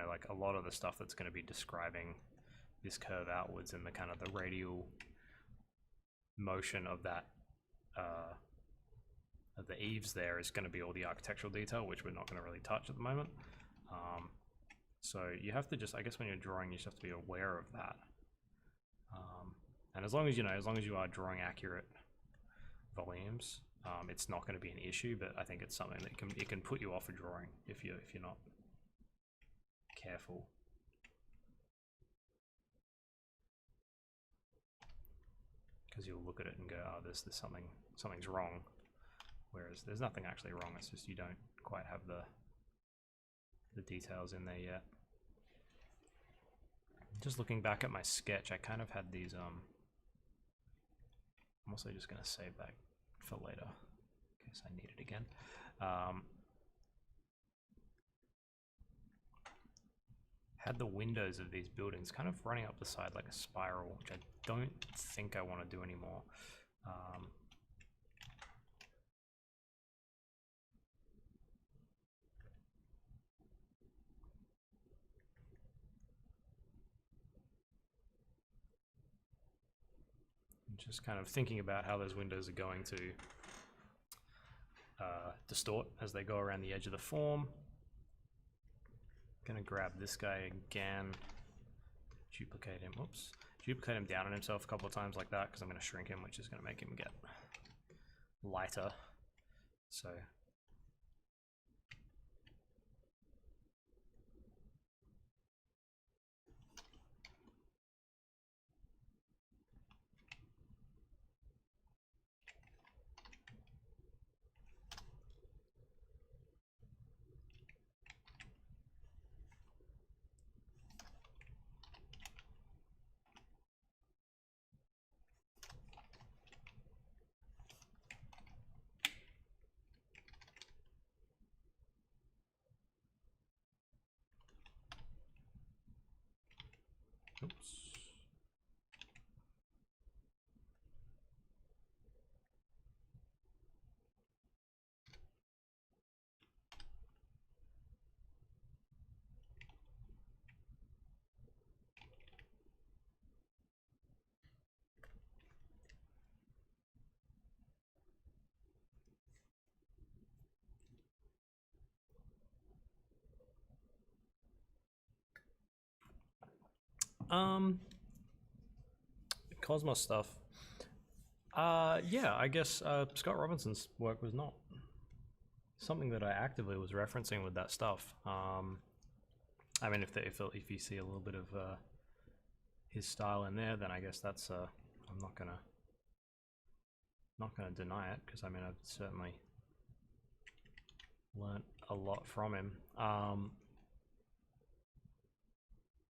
Like a lot of the stuff that's going to be describing this curve outwards and the kind of the radial motion of that of the eaves there is going to be all the architectural detail, which we're not going to really touch at the moment. So you have to just, I guess when you're drawing, you just have to be aware of that. And as long as you are drawing accurate volumes, it's not going to be an issue. But I think it's something that it can put you off a drawing if you're not careful. because you'll look at it and go, oh, there's something's wrong. Whereas there's nothing actually wrong, it's just you don't quite have the details in there yet. Just looking back at my sketch, I kind of had these, I'm also just going to save that for later, in case I need it again. Had the windows of these buildings kind of running up the side like a spiral, which I don't think I want to do anymore. Just kind of thinking about how those windows are going to distort as they go around the edge of the form. Gonna grab this guy again, duplicate him, whoops. Duplicate him down on himself a couple of times like that, because I'm gonna shrink him, which is gonna make him get lighter. So oops. Cosmos stuff. Yeah, I guess Scott Robinson's work was not something that I actively was referencing with that stuff. I mean, if you see a little bit of his style in there, then I guess that's I'm not gonna deny it, because I mean I've certainly learnt a lot from him.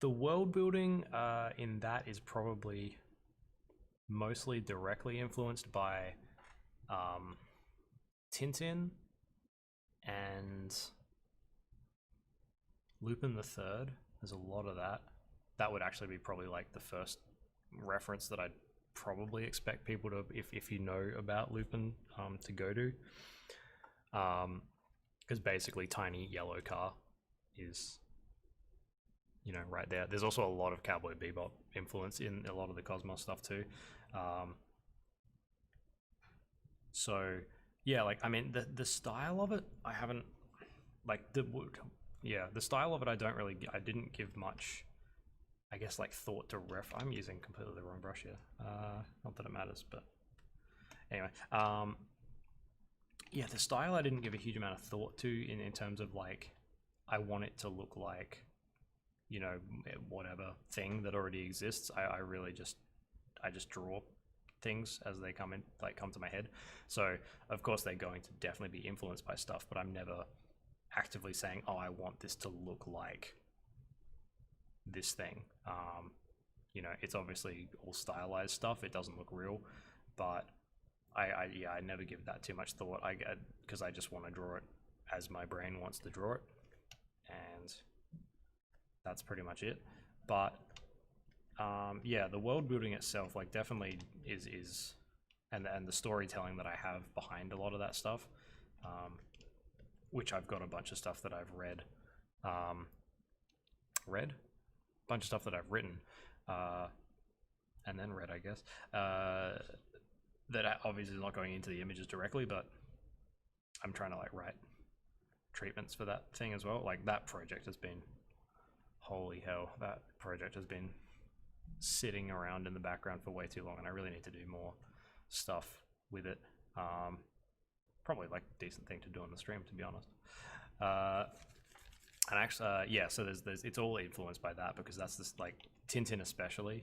The world building in that is probably mostly directly influenced by Tintin and Lupin the Third. There's a lot of that. That would actually be probably like the first reference that I'd probably expect people to, if you know about Lupin, to go to. Because basically Tiny Yellow Car is, you know, right there. There's also a lot of Cowboy Bebop influence in a lot of the Cosmos stuff too. So yeah, like I mean the style of it, I haven't like the style of it. I didn't give much, I guess, like thought to I'm using completely the wrong brush here. Not that it matters, but anyway. Yeah, the style I didn't give a huge amount of thought to in terms of like I want it to look like, you know, whatever thing that already exists. I really just draw things as they come to my head. So of course they're going to definitely be influenced by stuff, but I'm never actively saying, oh, I want this to look like this thing. You know, it's obviously all stylized stuff. It doesn't look real, but I never give that too much thought. Because I just want to draw it as my brain wants to draw it, and that's pretty much it. But yeah, the world building itself, like, definitely is and the storytelling that I have behind a lot of that stuff, which I've got a bunch of stuff that I've read, bunch of stuff that I've written, and then read, I guess, that obviously is not going into the images directly, but I'm trying to like write treatments for that thing as well. Like, that project has been, holy hell, that project has been sitting around in the background for way too long, and I really need to do more stuff with it. Probably like a decent thing to do on the stream, to be honest. And actually, yeah, so there's it's all influenced by that, because that's this, like, Tintin especially.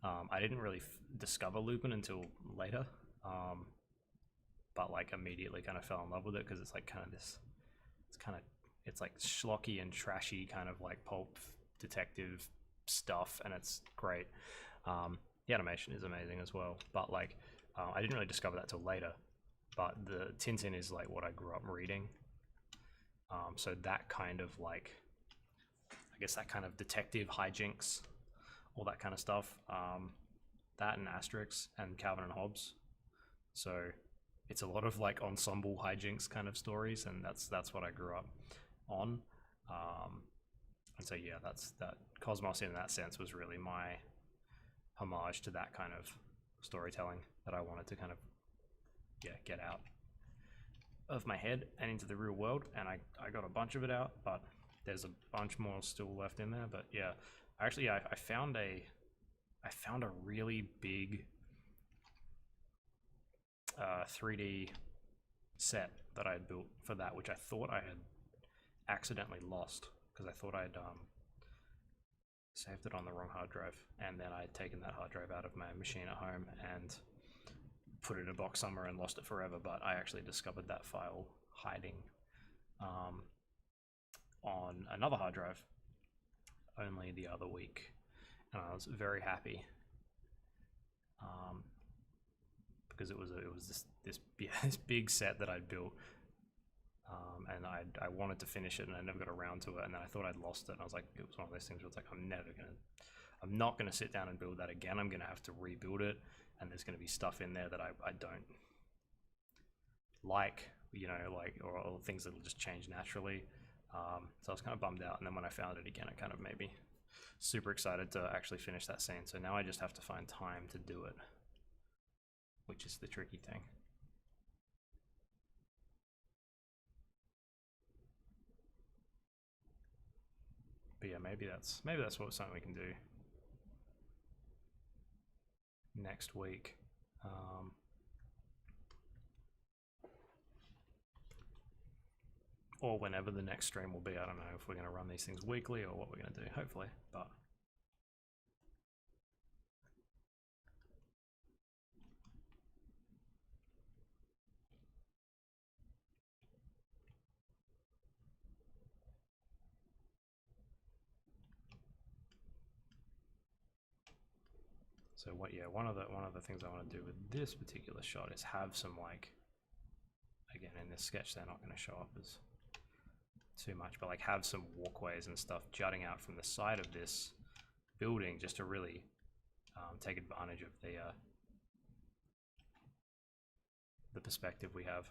I didn't really discover Lupin until later, but like immediately kind of fell in love with it because it's like kind of this, it's like schlocky and trashy kind of like pulp detective stuff, and it's great. The animation is amazing as well, but like I didn't really discover that till later. But the Tintin is like what I grew up reading, so that kind of like, I guess that kind of detective hijinks, all that kind of stuff. That and Asterix and Calvin and Hobbes. So it's a lot of like ensemble hijinks kind of stories, and that's what I grew up on. And so yeah, that Cosmos in that sense was really my homage to that kind of storytelling that I wanted to kind of get out of my head and into the real world, and I got a bunch of it out, but there's a bunch more still left in there. But yeah, actually I found a really big 3D set that I had built for that, which I thought I had accidentally lost because I thought I'd saved it on the wrong hard drive, and then I'd taken that hard drive out of my machine at home and put it in a box somewhere and lost it forever. But I actually discovered that file hiding on another hard drive only the other week, and I was very happy because it was this big set that I'd built, and I wanted to finish it and I never got around to it, and then I thought I'd lost it, and I was like, it was one of those things where it's like, I'm not gonna sit down and build that again. I'm gonna have to rebuild it, and there's gonna be stuff in there that I don't like, you know, like, or things that'll just change naturally. So I was kind of bummed out, and then when I found it again, it kind of made me super excited to actually finish that scene. So now I just have to find time to do it, which is the tricky thing. But yeah, maybe that's something we can do next week. Or whenever the next stream will be. I don't know if we're going to run these things weekly or what we're going to do, hopefully. But so what? Yeah, one of the things I want to do with this particular shot is have some, like, again, in this sketch they're not going to show up as too much, but like have some walkways and stuff jutting out from the side of this building, just to really take advantage of the perspective we have.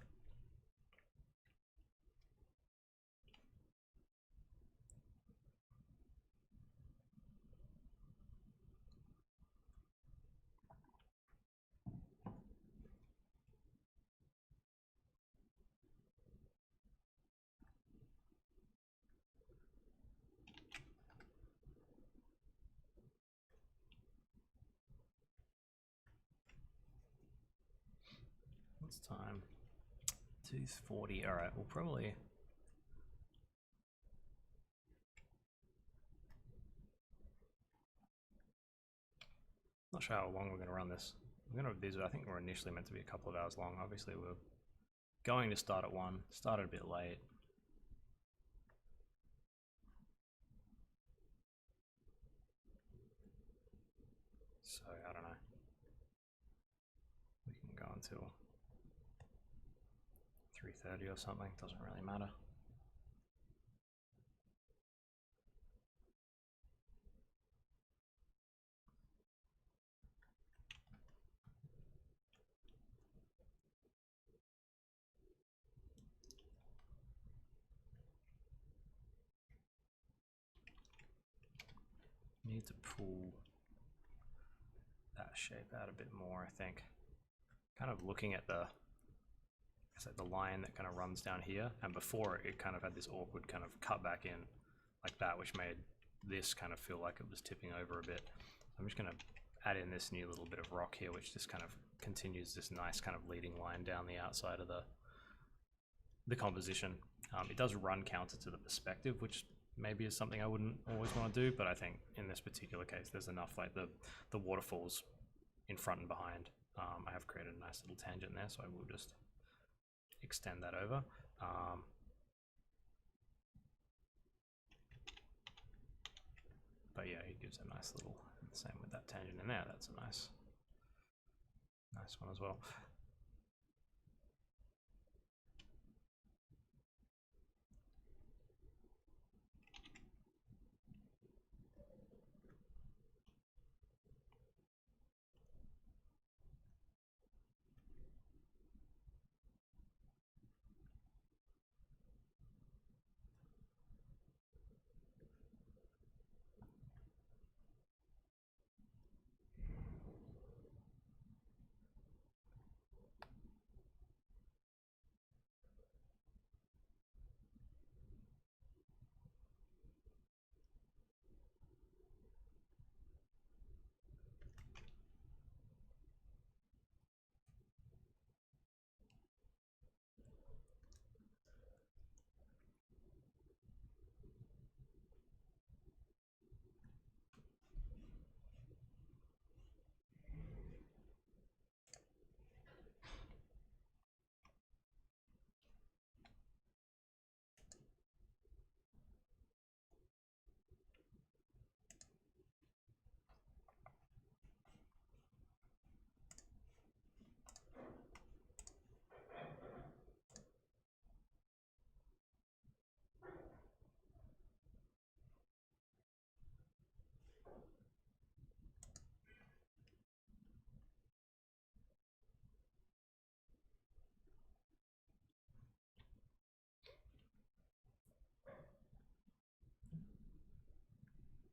What's time? 2:40. All right, we'll probably. Not sure how long we're going to run this. I think we're initially meant to be a couple of hours long. Obviously, we're going to start at 1. Started a bit late. So, I don't know. We can go until 3:30 or something. Doesn't really matter. Need to pull that shape out a bit more, I think. Kind of looking at the line that kind of runs down here, and before it kind of had this awkward kind of cut back in like that, which made this kind of feel like it was tipping over a bit. I'm just going to add in this new little bit of rock here, which just kind of continues this nice kind of leading line down the outside of the composition. It does run counter to the perspective, which maybe is something I wouldn't always want to do, but I think in this particular case, there's enough, like the waterfalls in front and behind. I have created a nice little tangent there, so I will just extend that over. But yeah, he gives a nice little, same with that tangent in there, that's a nice one as well.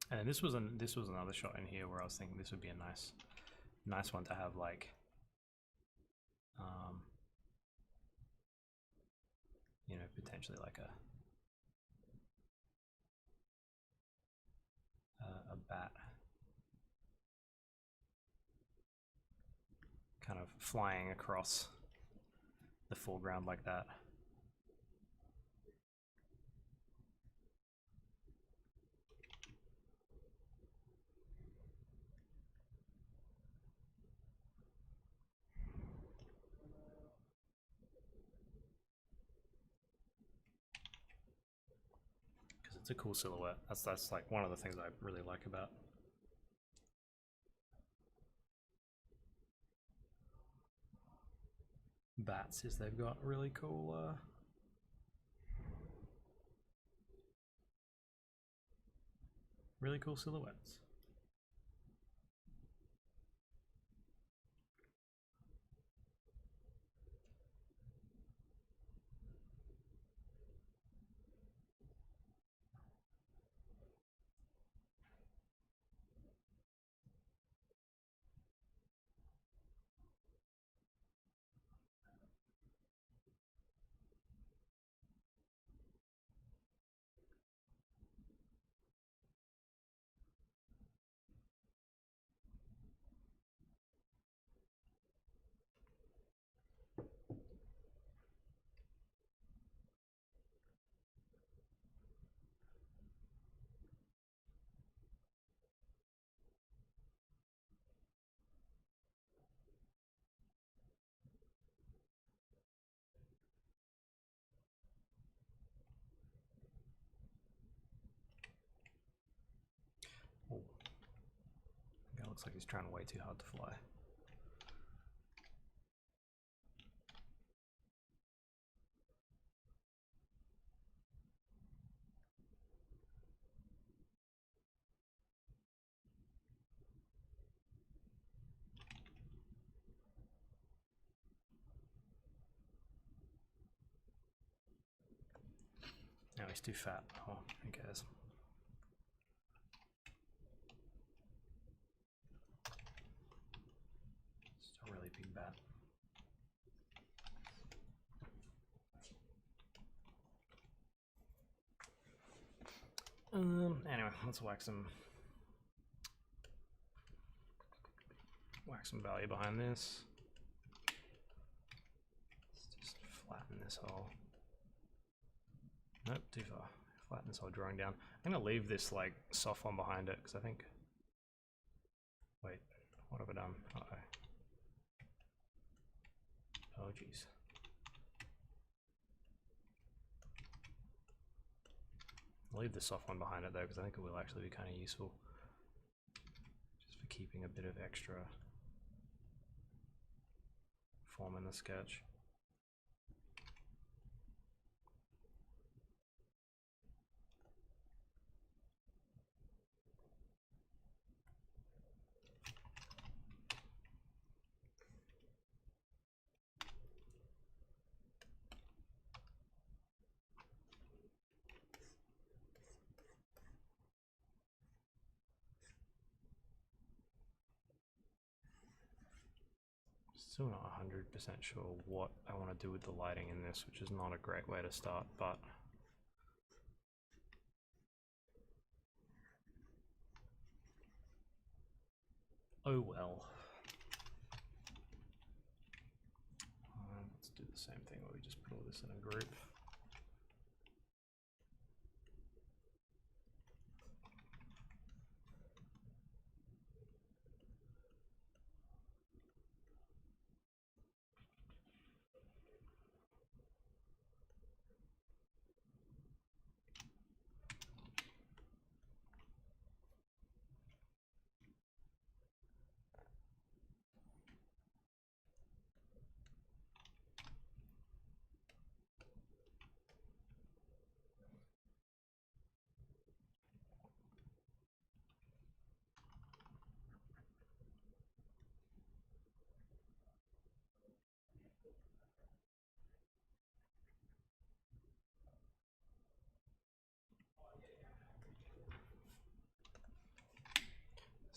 And this was another shot in here where I was thinking this would be a nice one to have, like, you know, potentially like a bat kind of flying across the foreground like that. It's a cool silhouette. That's like one of the things I really like about bats, is they've got really cool silhouettes. Oh, that looks like he's trying way too hard to fly. No, he's too fat. Oh, who cares? It's a really big bat. Anyway, let's whack some value behind this. Let's just flatten this hole. Nope, too far. flatten this whole drawing down. I'm gonna leave this like soft one behind it because I think. Wait, what have I done? Uh-oh. Oh geez. I'll leave the soft one behind it though because I think it will actually be kind of useful. Just for keeping a bit of extra form in the sketch. Still not 100% sure what I want to do with the lighting in this, which is not a great way to start, but oh well. Let's do the same thing where we just put all this in a group.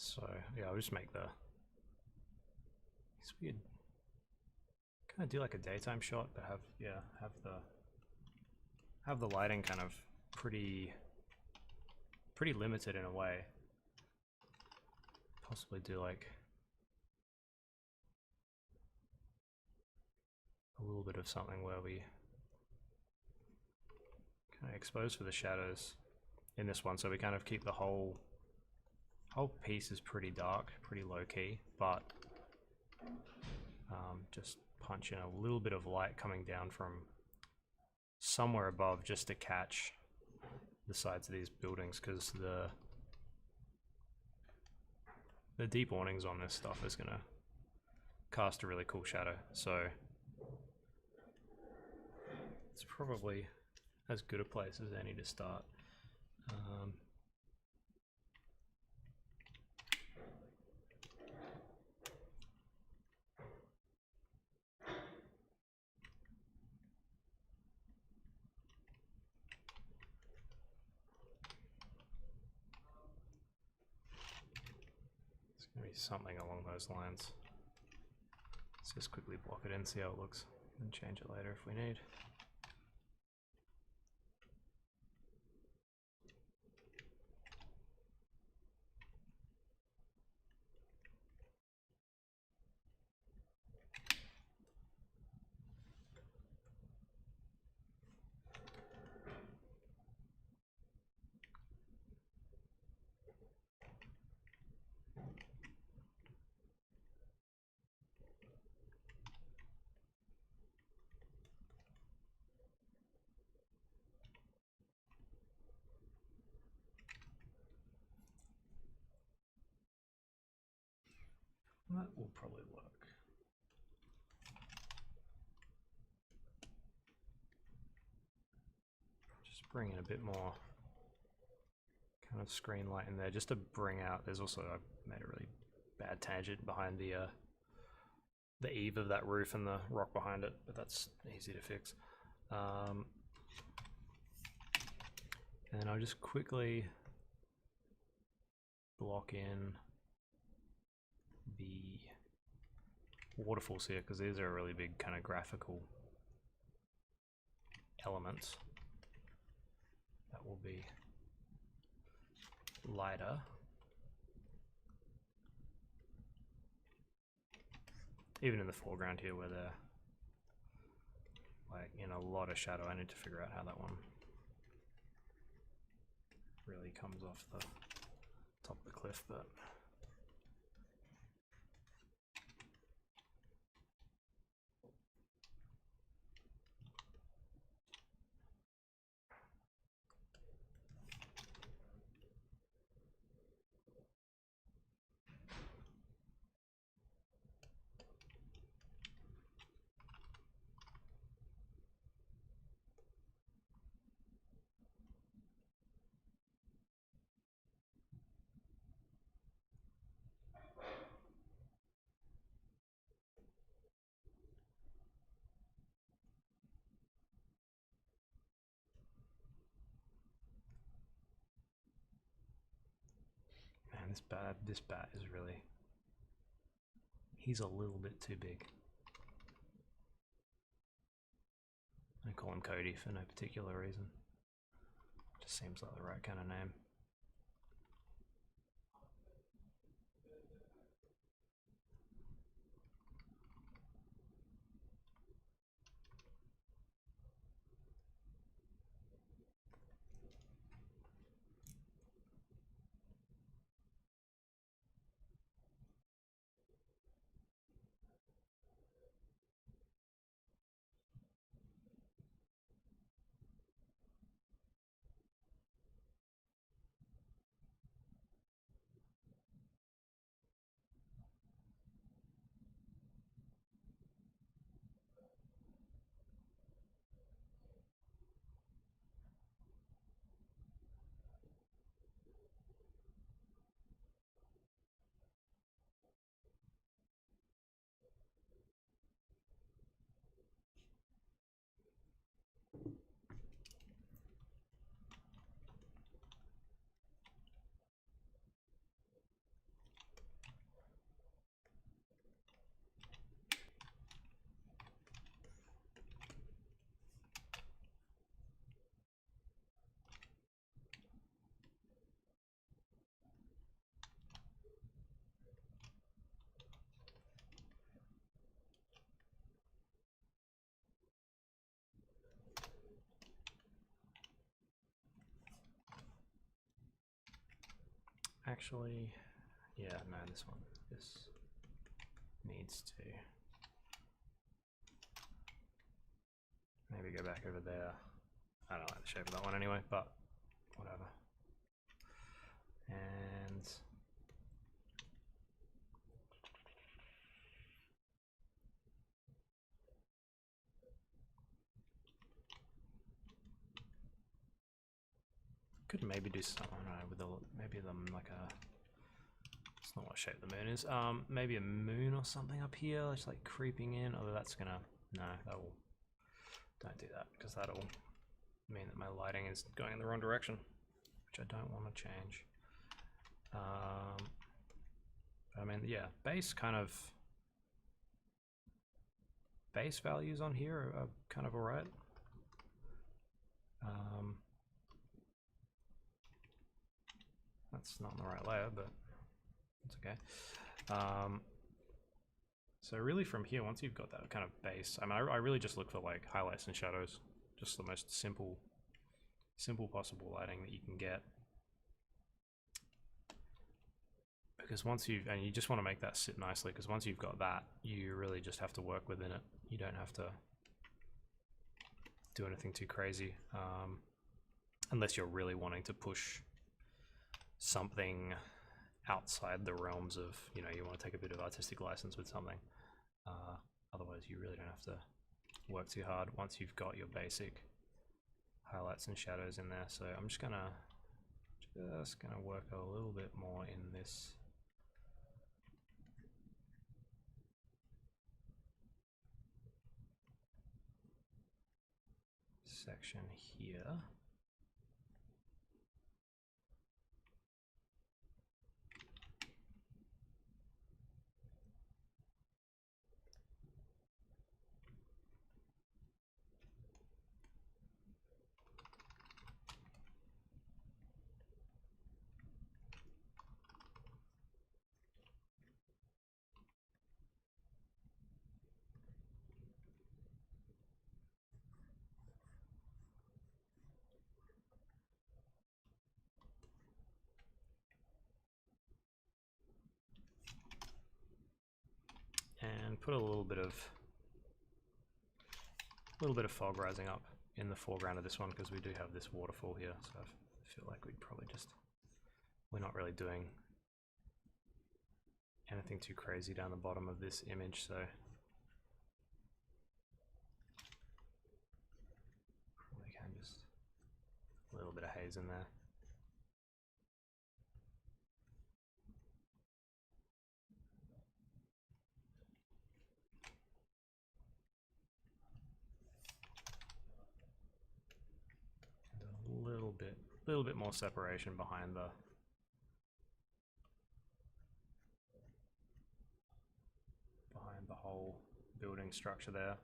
So yeah, I'll just make the, it's weird, kind of do like a daytime shot, but have the lighting kind of pretty limited in a way. Possibly do like a little bit of something where we kind of expose for the shadows in this one, so we kind of keep the whole piece is pretty dark, pretty low key, but just punch in a little bit of light coming down from somewhere above just to catch the sides of these buildings, because the deep awnings on this stuff is gonna cast a really cool shadow, so it's probably as good a place as any to start. Maybe something along those lines. Let's just quickly block it in, see how it looks, and change it later if we need. That will probably work. Just bring in a bit more kind of screen light in there, just to bring out. There's also, I made a really bad tangent behind the eave of that roof and the rock behind it, but that's easy to fix. And I'll just quickly block in the waterfalls here, because these are a really big kind of graphical elements that will be lighter. Even in the foreground here where they're like in a lot of shadow, I need to figure out how that one really comes off the top of the cliff, but man, this bat is really, he's a little bit too big. I call him Cody for no particular reason. Just seems like the right kind of name. Actually, yeah, no, this needs to maybe go back over there. I don't like the shape of that one anyway, but whatever. And could maybe do something, I don't know, with maybe them like a, it's not what shape the moon is, maybe a moon or something up here, just like creeping in, although that's gonna, no, that'll, don't do that, because that'll mean that my lighting is going in the wrong direction, which I don't want to change. I mean, yeah, base values on here are kind of alright. That's not in the right layer, but it's okay. So really from here, once you've got that kind of base, I mean, I really just look for like highlights and shadows, just the most simple possible lighting that you can get. Because once and you just want to make that sit nicely, because once you've got that, you really just have to work within it. You don't have to do anything too crazy, unless you're really wanting to push something outside the realms of, you know, you want to take a bit of artistic license with something. Otherwise, you really don't have to work too hard once you've got your basic highlights and shadows in there. So I'm just gonna work a little bit more in this section here. put a little bit of fog rising up in the foreground of this one because we do have this waterfall here, so I feel like we'd probably we're not really doing anything too crazy down the bottom of this image, so probably can just a little bit of haze in there. And a little bit more separation behind the whole building structure there.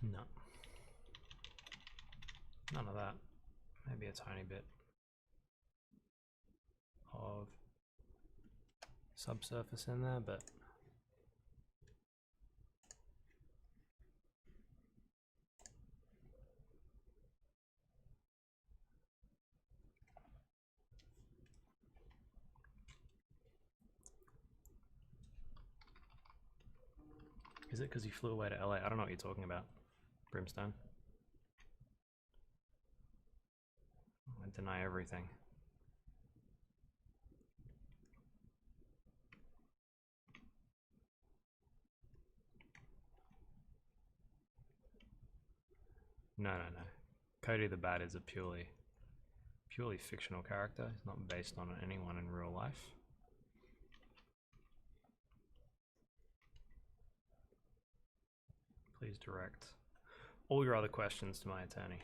No. None of that. Maybe a tiny bit of subsurface in there, but is it because you flew away to LA? I don't know what you're talking about, Brimstone. I deny everything. No. Cody the Bat is a purely fictional character. He's not based on anyone in real life. Please direct all your other questions to my attorney.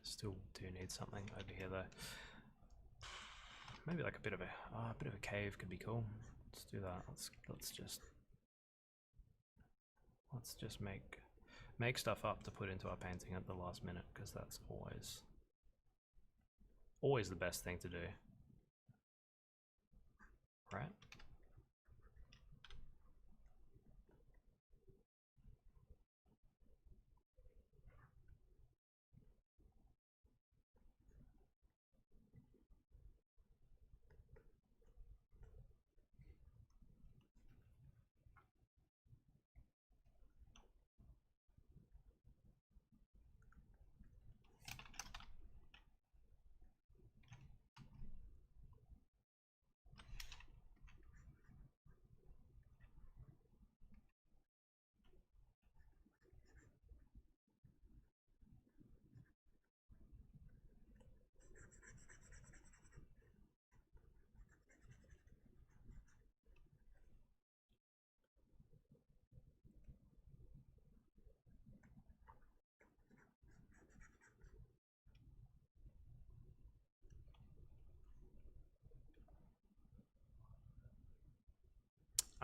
Still do need something over here though. Maybe like a bit of a cave could be cool. Let's do that. Let's just make stuff up to put into our painting at the last minute, because that's always the best thing to do, right?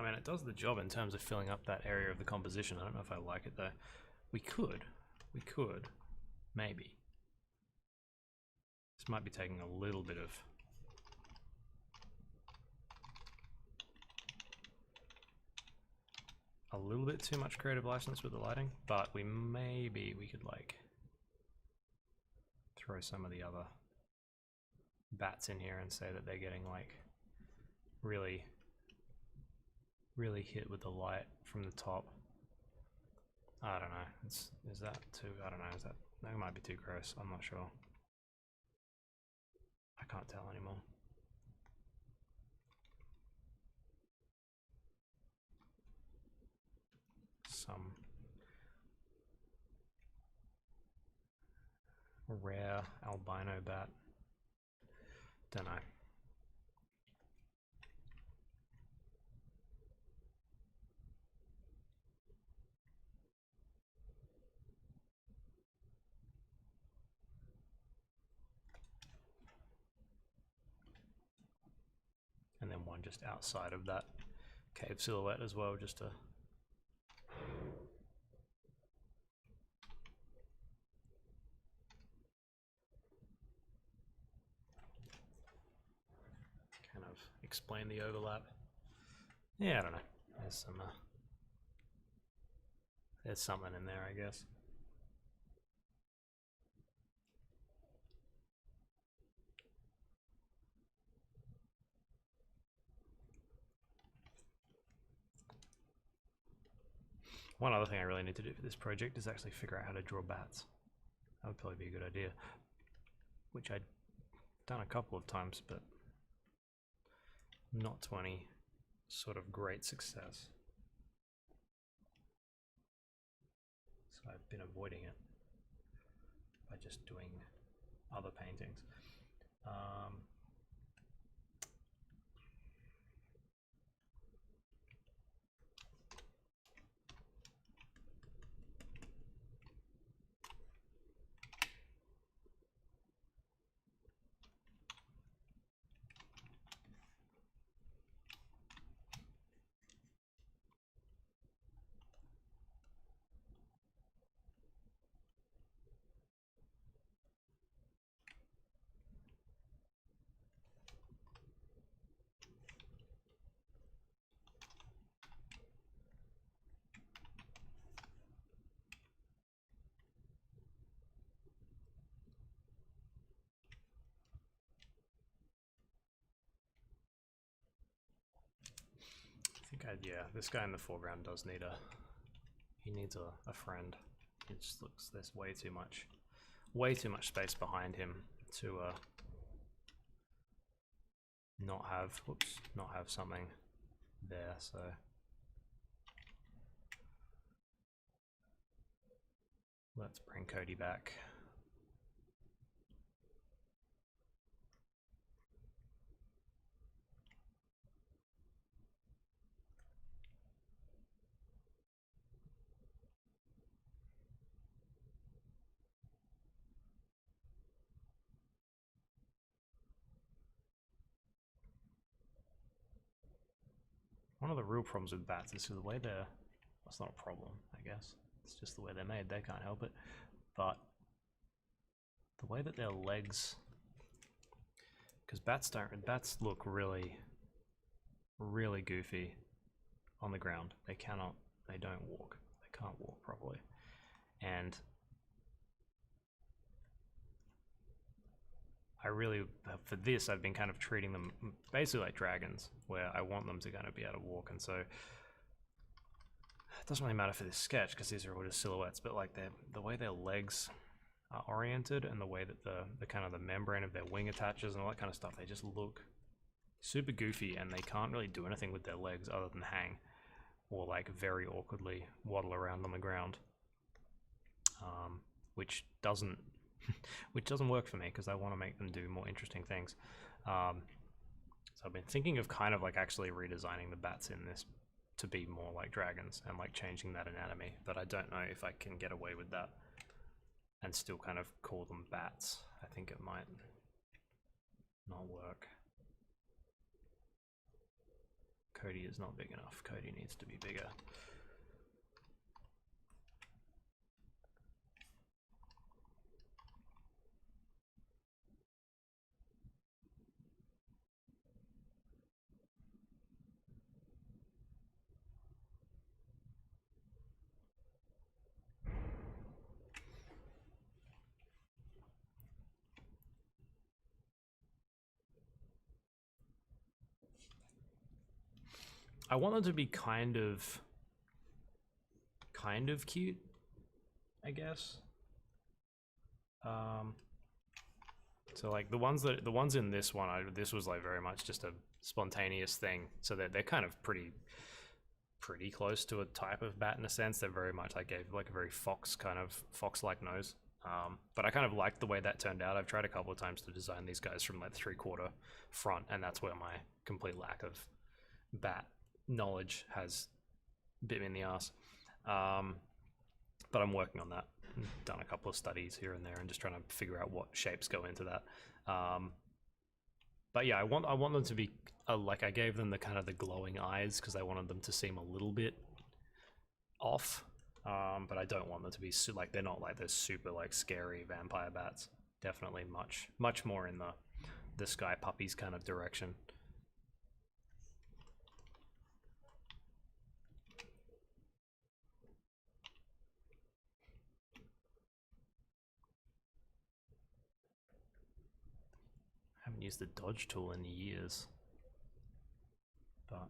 I mean, it does the job in terms of filling up that area of the composition. I don't know if I like it though. We could, maybe. This might be taking a little bit too much creative license with the lighting, but we could like throw some of the other bats in here and say that they're getting like really hit with the light from the top. I don't know. Is that too? I don't know. That might be too gross. I'm not sure. I can't tell anymore. Some rare albino bat. Don't know. And then one just outside of that cave silhouette as well, just to kind of explain the overlap. Yeah, I don't know. There's some there's something in there, I guess. One other thing I really need to do for this project is actually figure out how to draw bats. That would probably be a good idea. Which I've done a couple of times, but not to any sort of great success. So I've been avoiding it by just doing other paintings. Yeah, this guy in the foreground does need he needs a friend. It just looks, there's way too much space behind him to not have something there, so. Let's bring Cody back. One of the real problems with bats is the way they're, that's not a problem, I guess. It's just the way they're made, they can't help it. But the way that their legs, because bats look really goofy on the ground. They don't walk. They can't walk properly. And I really, for this, I've been kind of treating them basically like dragons, where I want them to kind of be able to walk, and so it doesn't really matter for this sketch because these are all just silhouettes, but like the way their legs are oriented and the way that the kind of the membrane of their wing attaches and all that kind of stuff, they just look super goofy, and they can't really do anything with their legs other than hang or like very awkwardly waddle around on the ground, which doesn't work for me because I want to make them do more interesting things. So I've been thinking of kind of like actually redesigning the bats in this to be more like dragons and like changing that anatomy, but I don't know if I can get away with that and still kind of call them bats. I think it might not work. Cody is not big enough. Cody needs to be bigger. I want them to be kind of cute, I guess. So like the ones in this one, this was like very much just a spontaneous thing. So they're kind of pretty close to a type of bat in a sense. They're very much like a very fox-like nose. But I kind of liked the way that turned out. I've tried a couple of times to design these guys from like 3/4 front, and that's where my complete lack of bat knowledge has bit me in the ass. But I'm working on that. I've done a couple of studies here and there and just trying to figure out what shapes go into that. But yeah, I want them to be like, I gave them the kind of the glowing eyes because I wanted them to seem a little bit off. But I don't want them to be like, they're not like those super like scary vampire bats. Definitely much more in the Sky Puppies kind of direction. I haven't used the dodge tool in years, but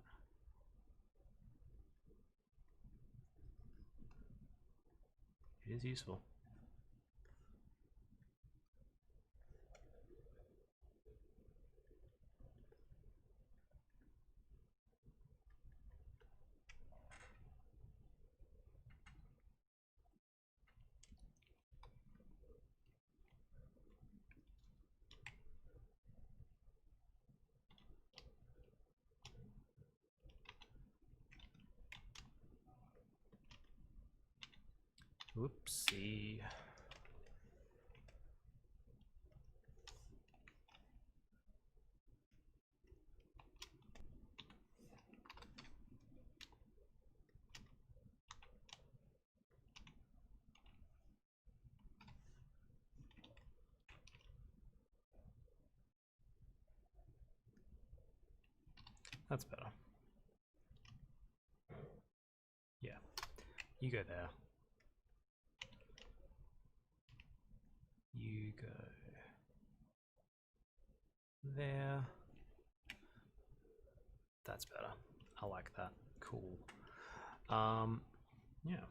it is useful. Whoopsie. That's better. Yeah. You go there. You go there. That's better. I like that. Cool. Yeah.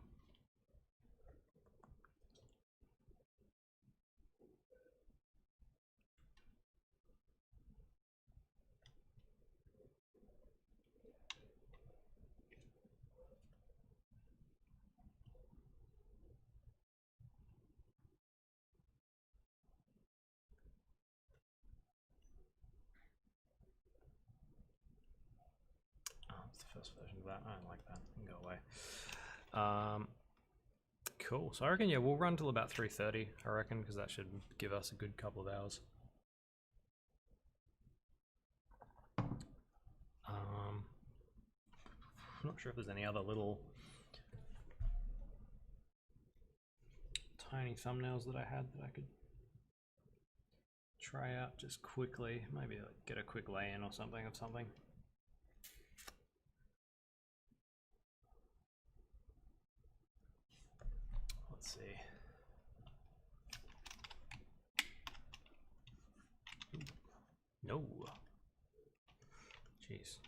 It's the first version of that. I don't like that. You can go away. Cool. So I reckon, yeah, we'll run till about 3:30, I reckon, because that should give us a good couple of hours. I'm not sure if there's any other little tiny thumbnails that I had that I could try out just quickly. Maybe like get a quick lay-in or something of something. Let's see. No. Jeez.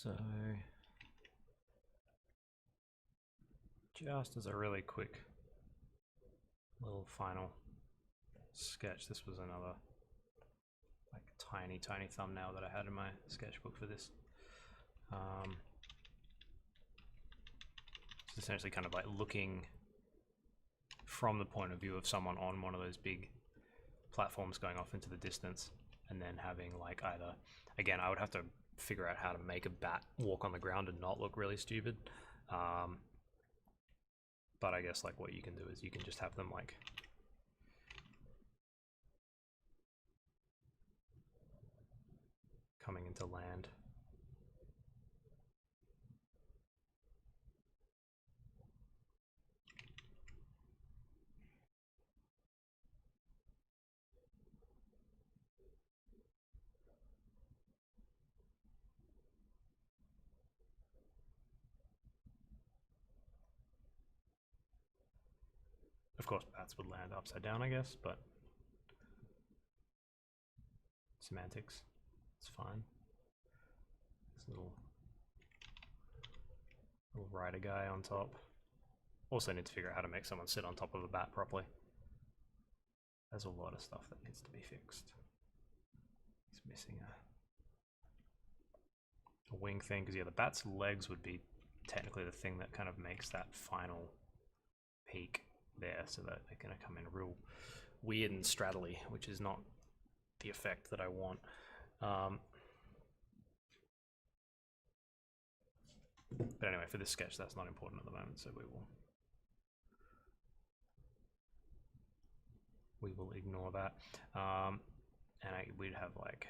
So, just as a really quick little final sketch, this was another like tiny thumbnail that I had in my sketchbook for this. It's essentially kind of like looking from the point of view of someone on one of those big platforms going off into the distance, and then having like either, again, I would have to figure out how to make a bat walk on the ground and not look really stupid. But I guess like what you can do is you can just have them like coming into land. Of course, bats would land upside down, I guess, but semantics, it's fine. This little rider guy on top. Also need to figure out how to make someone sit on top of a bat properly. There's a lot of stuff that needs to be fixed. He's missing a wing thing, because yeah, the bat's legs would be technically the thing that kind of makes that final peak there, so that they're going to come in real weird and straddly, which is not the effect that I want. But anyway, for this sketch, that's not important at the moment, so we will ignore that. And we'd have like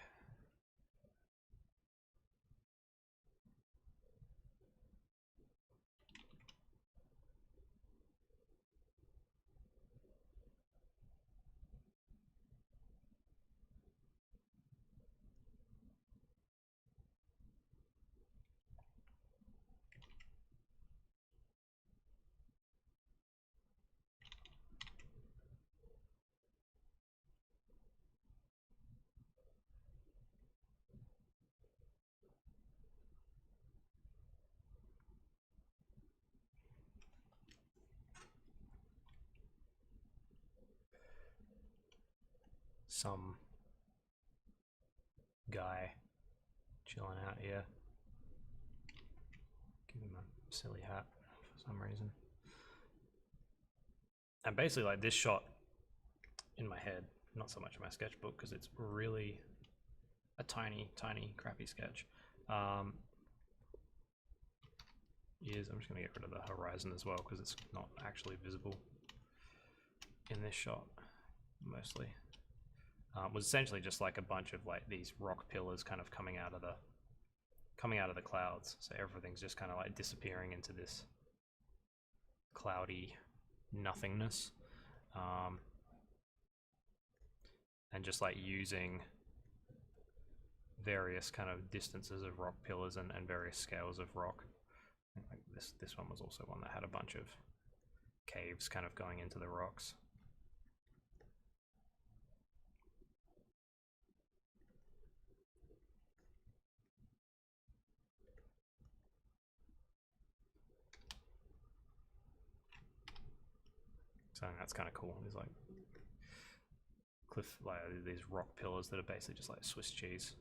some guy chilling out here. Give him a silly hat for some reason. And basically like this shot in my head, not so much in my sketchbook because it's really a tiny crappy sketch, is I'm just going to get rid of the horizon as well because it's not actually visible in this shot mostly. Was essentially just like a bunch of like these rock pillars kind of coming out of the clouds, so everything's just kind of like disappearing into this cloudy nothingness, and just like using various kind of distances of rock pillars and various scales of rock. Like this one was also one that had a bunch of caves kind of going into the rocks. So that's kind of cool. There's like these rock pillars that are basically just like Swiss cheese,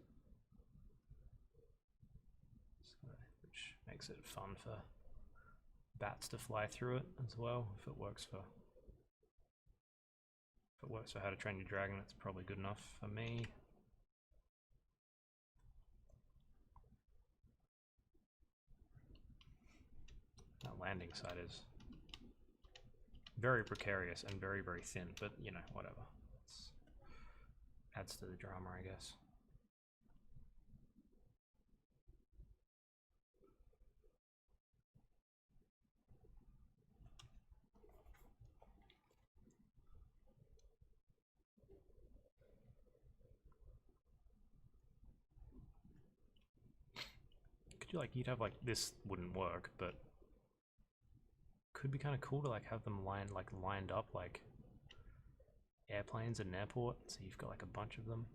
so, which makes it fun for bats to fly through it as well. If it works for How to Train Your Dragon, it's probably good enough for me. That landing site is very precarious and very thin, but you know, whatever. It adds to the drama, I guess. Could you you'd have like, this wouldn't work, but could be kind of cool to like have them lined up like airplanes at an airport, so you've got like a bunch of them.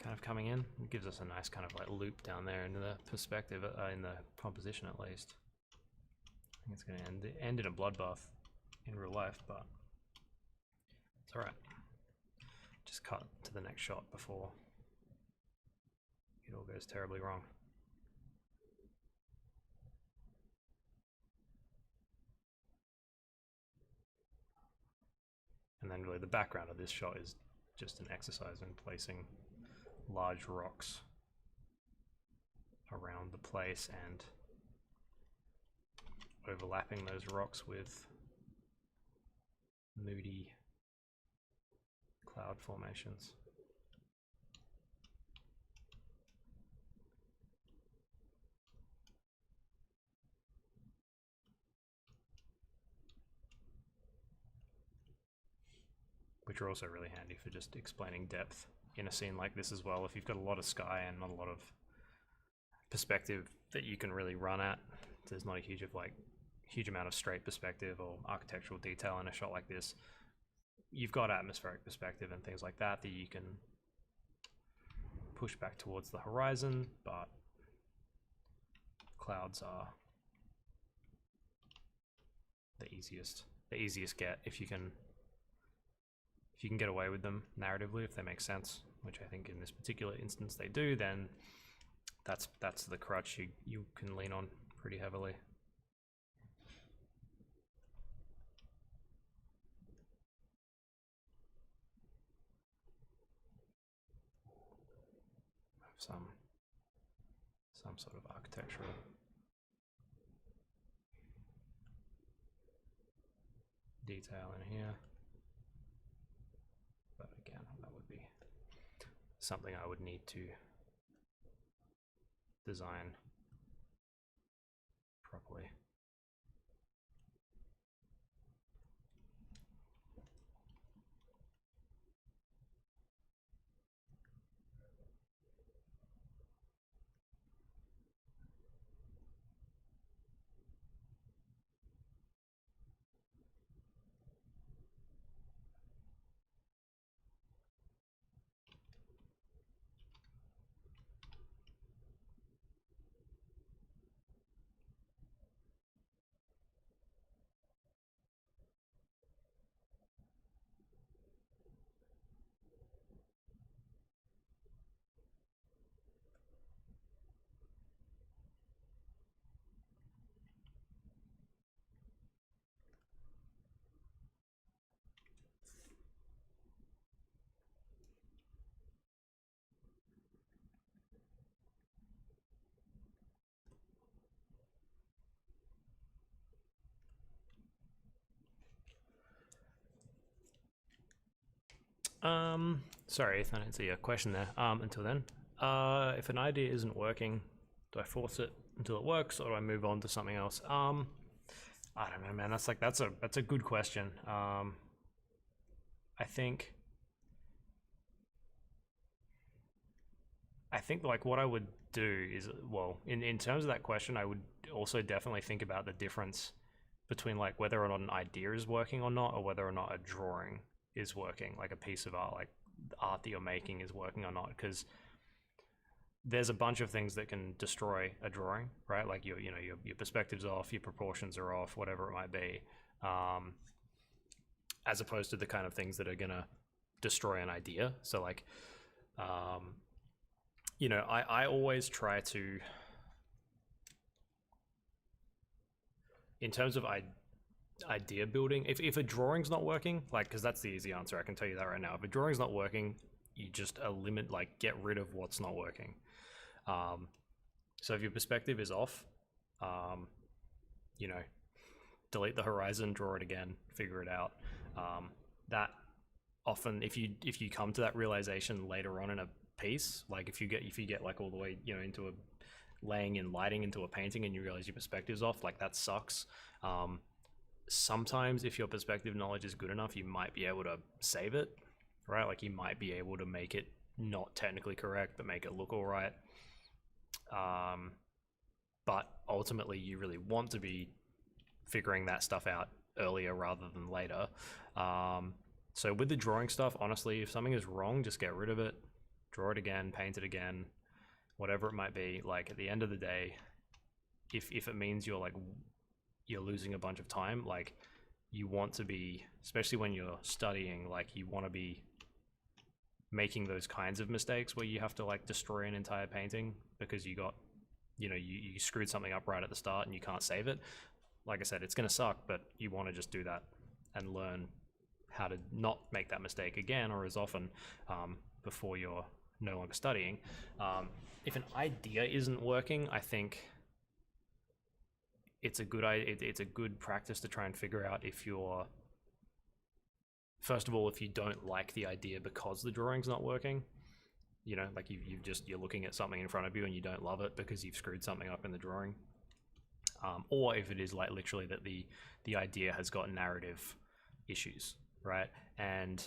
kind of coming in. It gives us a nice kind of like loop down there into the perspective, in the composition at least. I think it's going to end in a bloodbath in real life, but it's alright. Just cut to the next shot before it all goes terribly wrong. And then really the background of this shot is just an exercise in placing large rocks around the place and overlapping those rocks with moody cloud formations. Which are also really handy for just explaining depth in a scene like this as well. If you've got a lot of sky and not a lot of perspective that you can really run at, there's not a huge amount of straight perspective or architectural detail in a shot like this. You've got atmospheric perspective and things like that you can push back towards the horizon, but clouds are the easiest get if you can get away with them narratively, if they make sense, which I think in this particular instance they do, then that's the crutch you can lean on pretty heavily. Some sort of architectural detail in here. But again, that would be something I would need to design properly. Sorry, Ethan, I didn't see a question there. Until then, if an idea isn't working, do I force it until it works, or do I move on to something else? I don't know, man. That's a good question. I think like what I would do is, well, in terms of that question, I would also definitely think about the difference between like whether or not an idea is working or not, or whether or not a drawing is working, like a piece of art, like the art that you're making is working or not, because there's a bunch of things that can destroy a drawing, right? Like your perspective's off, your proportions are off, whatever it might be, as opposed to the kind of things that are gonna destroy an idea. So like, I always try to, in terms of idea building, if a drawing's not working, like, because that's the easy answer, I can tell you that right now. If a drawing's not working, you just get rid of what's not working. So if your perspective is off, delete the horizon, draw it again, figure it out. That often, if you come to that realization later on in a piece, like if you get like all the way into laying in lighting into a painting and you realize your perspective's off, like that sucks. Sometimes if your perspective knowledge is good enough, you might be able to save it, right? Like you might be able to make it not technically correct, but make it look all right. But ultimately you really want to be figuring that stuff out earlier rather than later. So with the drawing stuff, honestly, if something is wrong, just get rid of it. draw it again, paint it again, whatever it might be. Like at the end of the day, if it means you're losing a bunch of time, like you want to be, especially when you're studying, like you want to be making those kinds of mistakes where you have to like destroy an entire painting because you got, you screwed something up right at the start and you can't save it. Like I said, it's going to suck, but you want to just do that and learn how to not make that mistake again or as often before you're no longer studying. If an idea isn't working, I think it's a good practice to try and figure out if you're, first of all, if you don't like the idea because the drawing's not working, like you're looking at something in front of you and you don't love it because you've screwed something up in the drawing. Or if it is like literally that the idea has got narrative issues, right? And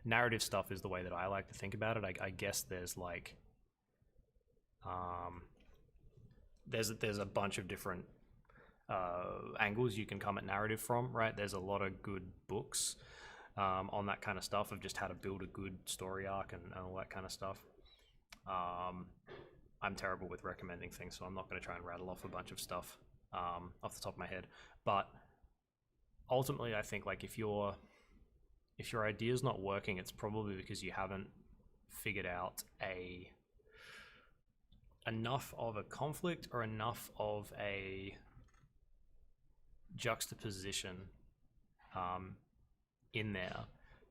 narrative stuff is the way that I like to think about it. I guess there's like, there's a bunch of different angles you can come at narrative from, right? There's a lot of good books on that kind of stuff of just how to build a good story arc and all that kind of stuff. I'm terrible with recommending things, so I'm not going to try and rattle off a bunch of stuff off the top of my head. But ultimately, I think like if your idea's not working, it's probably because you haven't figured out enough of a conflict or enough of a juxtaposition in there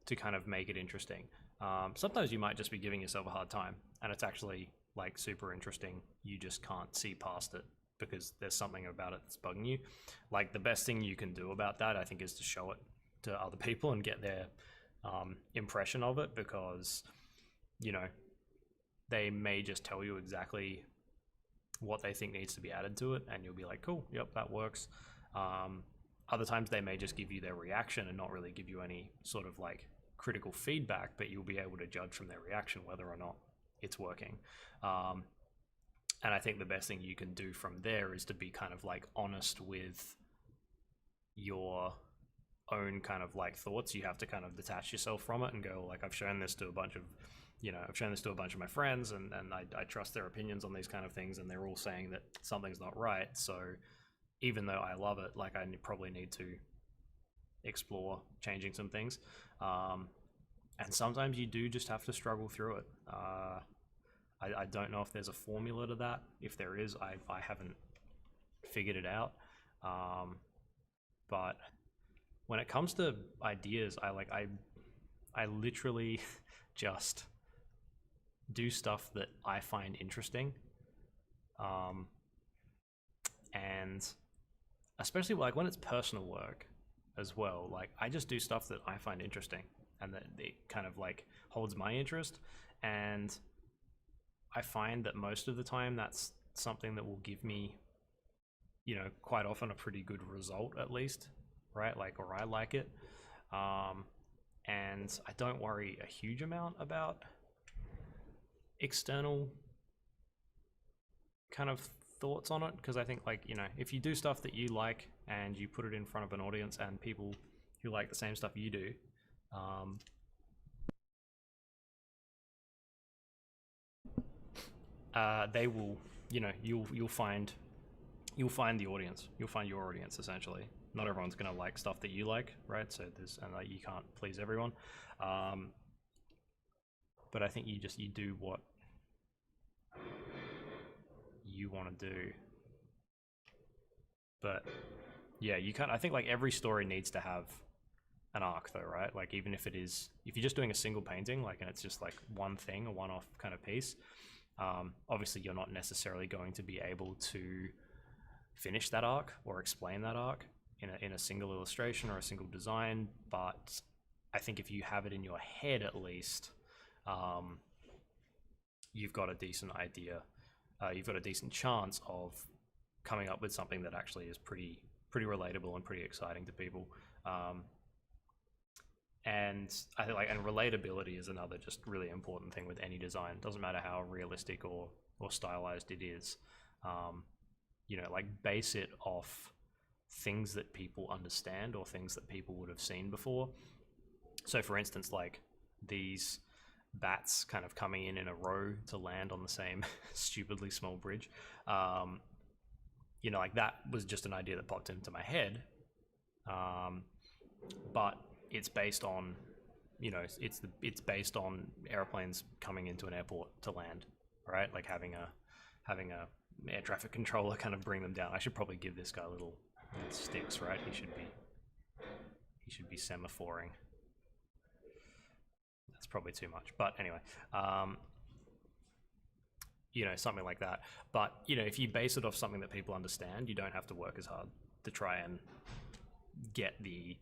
to kind of make it interesting. Sometimes you might just be giving yourself a hard time and it's actually like super interesting. You just can't see past it because there's something about it that's bugging you. Like the best thing you can do about that, I think, is to show it to other people and get their impression of it, because they may just tell you exactly what they think needs to be added to it and you'll be like, cool, yep, that works. Other times they may just give you their reaction and not really give you any sort of like critical feedback, but you'll be able to judge from their reaction whether or not it's working. And I think the best thing you can do from there is to be kind of like honest with your own kind of like thoughts. You have to kind of detach yourself from it and go like, I've shown this to a bunch of my friends and I trust their opinions on these kind of things and they're all saying that something's not right. So even though I love it, like I probably need to explore changing some things. And sometimes you do just have to struggle through it. I don't know if there's a formula to that. If there is, I haven't figured it out. But when it comes to ideas, I literally just do stuff that I find interesting. And especially like when it's personal work as well, like I just do stuff that I find interesting and that it kind of like holds my interest. And I find that most of the time that's something that will give me, quite often a pretty good result at least, right? Like, or I like it. And I don't worry a huge amount about external kind of thoughts on it, because I think like, if you do stuff that you like and you put it in front of an audience and people who like the same stuff you do, they will, you'll find the audience. You'll find your audience essentially. Not everyone's gonna like stuff that you like, right? So you can't please everyone. But I think you do what you want to do. But yeah, I think like every story needs to have an arc though, right? Like even if you're just doing a single painting, like, and it's just like one thing, a one-off kind of piece, obviously you're not necessarily going to be able to finish that arc or explain that arc in a single illustration or a single design. But I think if you have it in your head at least, you've got a decent idea. You've got a decent chance of coming up with something that actually is pretty relatable and pretty exciting to people. And I think and relatability is another just really important thing with any design. Doesn't matter how realistic or stylized it is. Like base it off things that people understand or things that people would have seen before. So for instance, like these bats kind of coming in a row to land on the same stupidly small bridge. You know, like that was just an idea that popped into my head. But it's based on, you know, it's based on airplanes coming into an airport to land, right? Like having a air traffic controller kind of bring them down. I should probably give this guy little sticks, right? He should be semaphoring. That's probably too much, but anyway, you know, something like that. But you know, if you base it off something that people understand, you don't have to work as hard to try and get the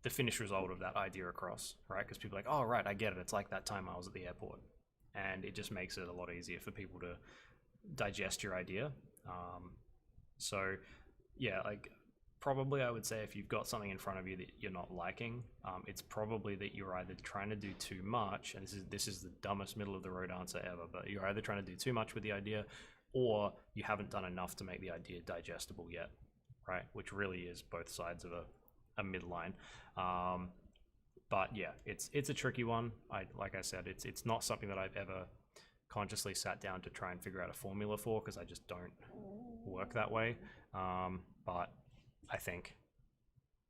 finished result of that idea across, right? Because people are like, oh right, I get it, it's like that time I was at the airport, and it just makes it a lot easier for people to digest your idea. So yeah, like probably I would say if you've got something in front of you that you're not liking, it's probably that you're either trying to do too much, and this is the dumbest middle of the road answer ever, but you're either trying to do too much with the idea, or you haven't done enough to make the idea digestible yet, right? Which really is both sides of a midline. But yeah, it's a tricky one. Like I said, it's not something that I've ever consciously sat down to try and figure out a formula for, because I just don't work that way. But I think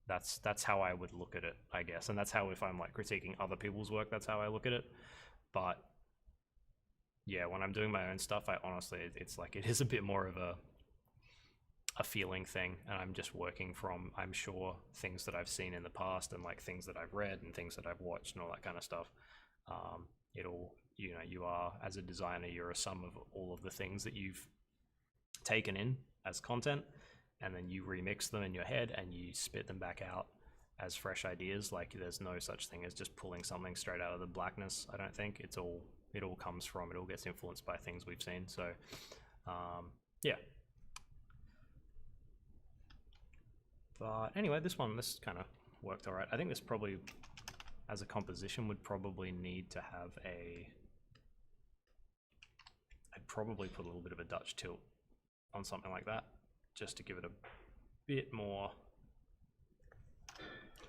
that's how I would look at it, I guess, and that's how, if I'm like critiquing other people's work, that's how I look at it. But yeah, when I'm doing my own stuff, I honestly, it's like, it is a bit more of a feeling thing, and I'm just working from, I'm sure, things that I've seen in the past, and like things that I've read and things that I've watched and all that kind of stuff. It'll, you know, you are, as a designer, you're a sum of all of the things that you've taken in as content, and then you remix them in your head and you spit them back out as fresh ideas. Like there's no such thing as just pulling something straight out of the blackness. I don't think it all comes from, it all gets influenced by things we've seen. So yeah. But anyway, this kind of worked all right. I think this probably, as a composition, would probably need to have I'd probably put a little bit of a Dutch tilt on something like that, just to give it a bit more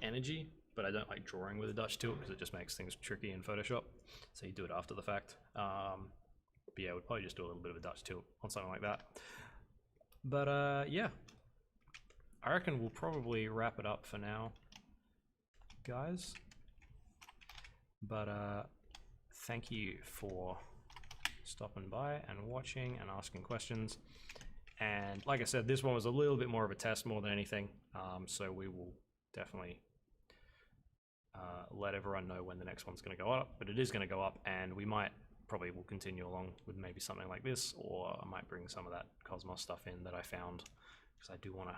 energy. But I don't like drawing with a Dutch tilt because it just makes things tricky in Photoshop. So you do it after the fact. But yeah, we'd probably just do a little bit of a Dutch tilt on something like that. But yeah, I reckon we'll probably wrap it up for now, guys. But thank you for stopping by and watching and asking questions. And like I said, this one was a little bit more of a test more than anything. So we will definitely let everyone know when the next one's going to go up. But it is going to go up, and we probably will continue along with maybe something like this, or I might bring some of that Cosmos stuff in that I found, because I do want to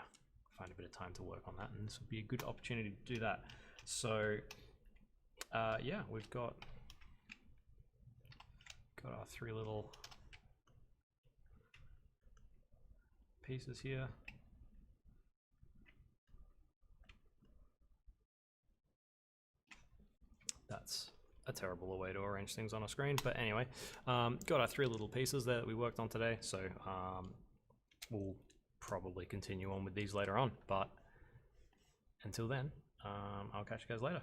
find a bit of time to work on that, and this would be a good opportunity to do that. So yeah, we've got our 3 little pieces here. That's a terrible way to arrange things on a screen, but anyway, got our 3 little pieces there that we worked on today. So we'll probably continue on with these later on, but until then, I'll catch you guys later.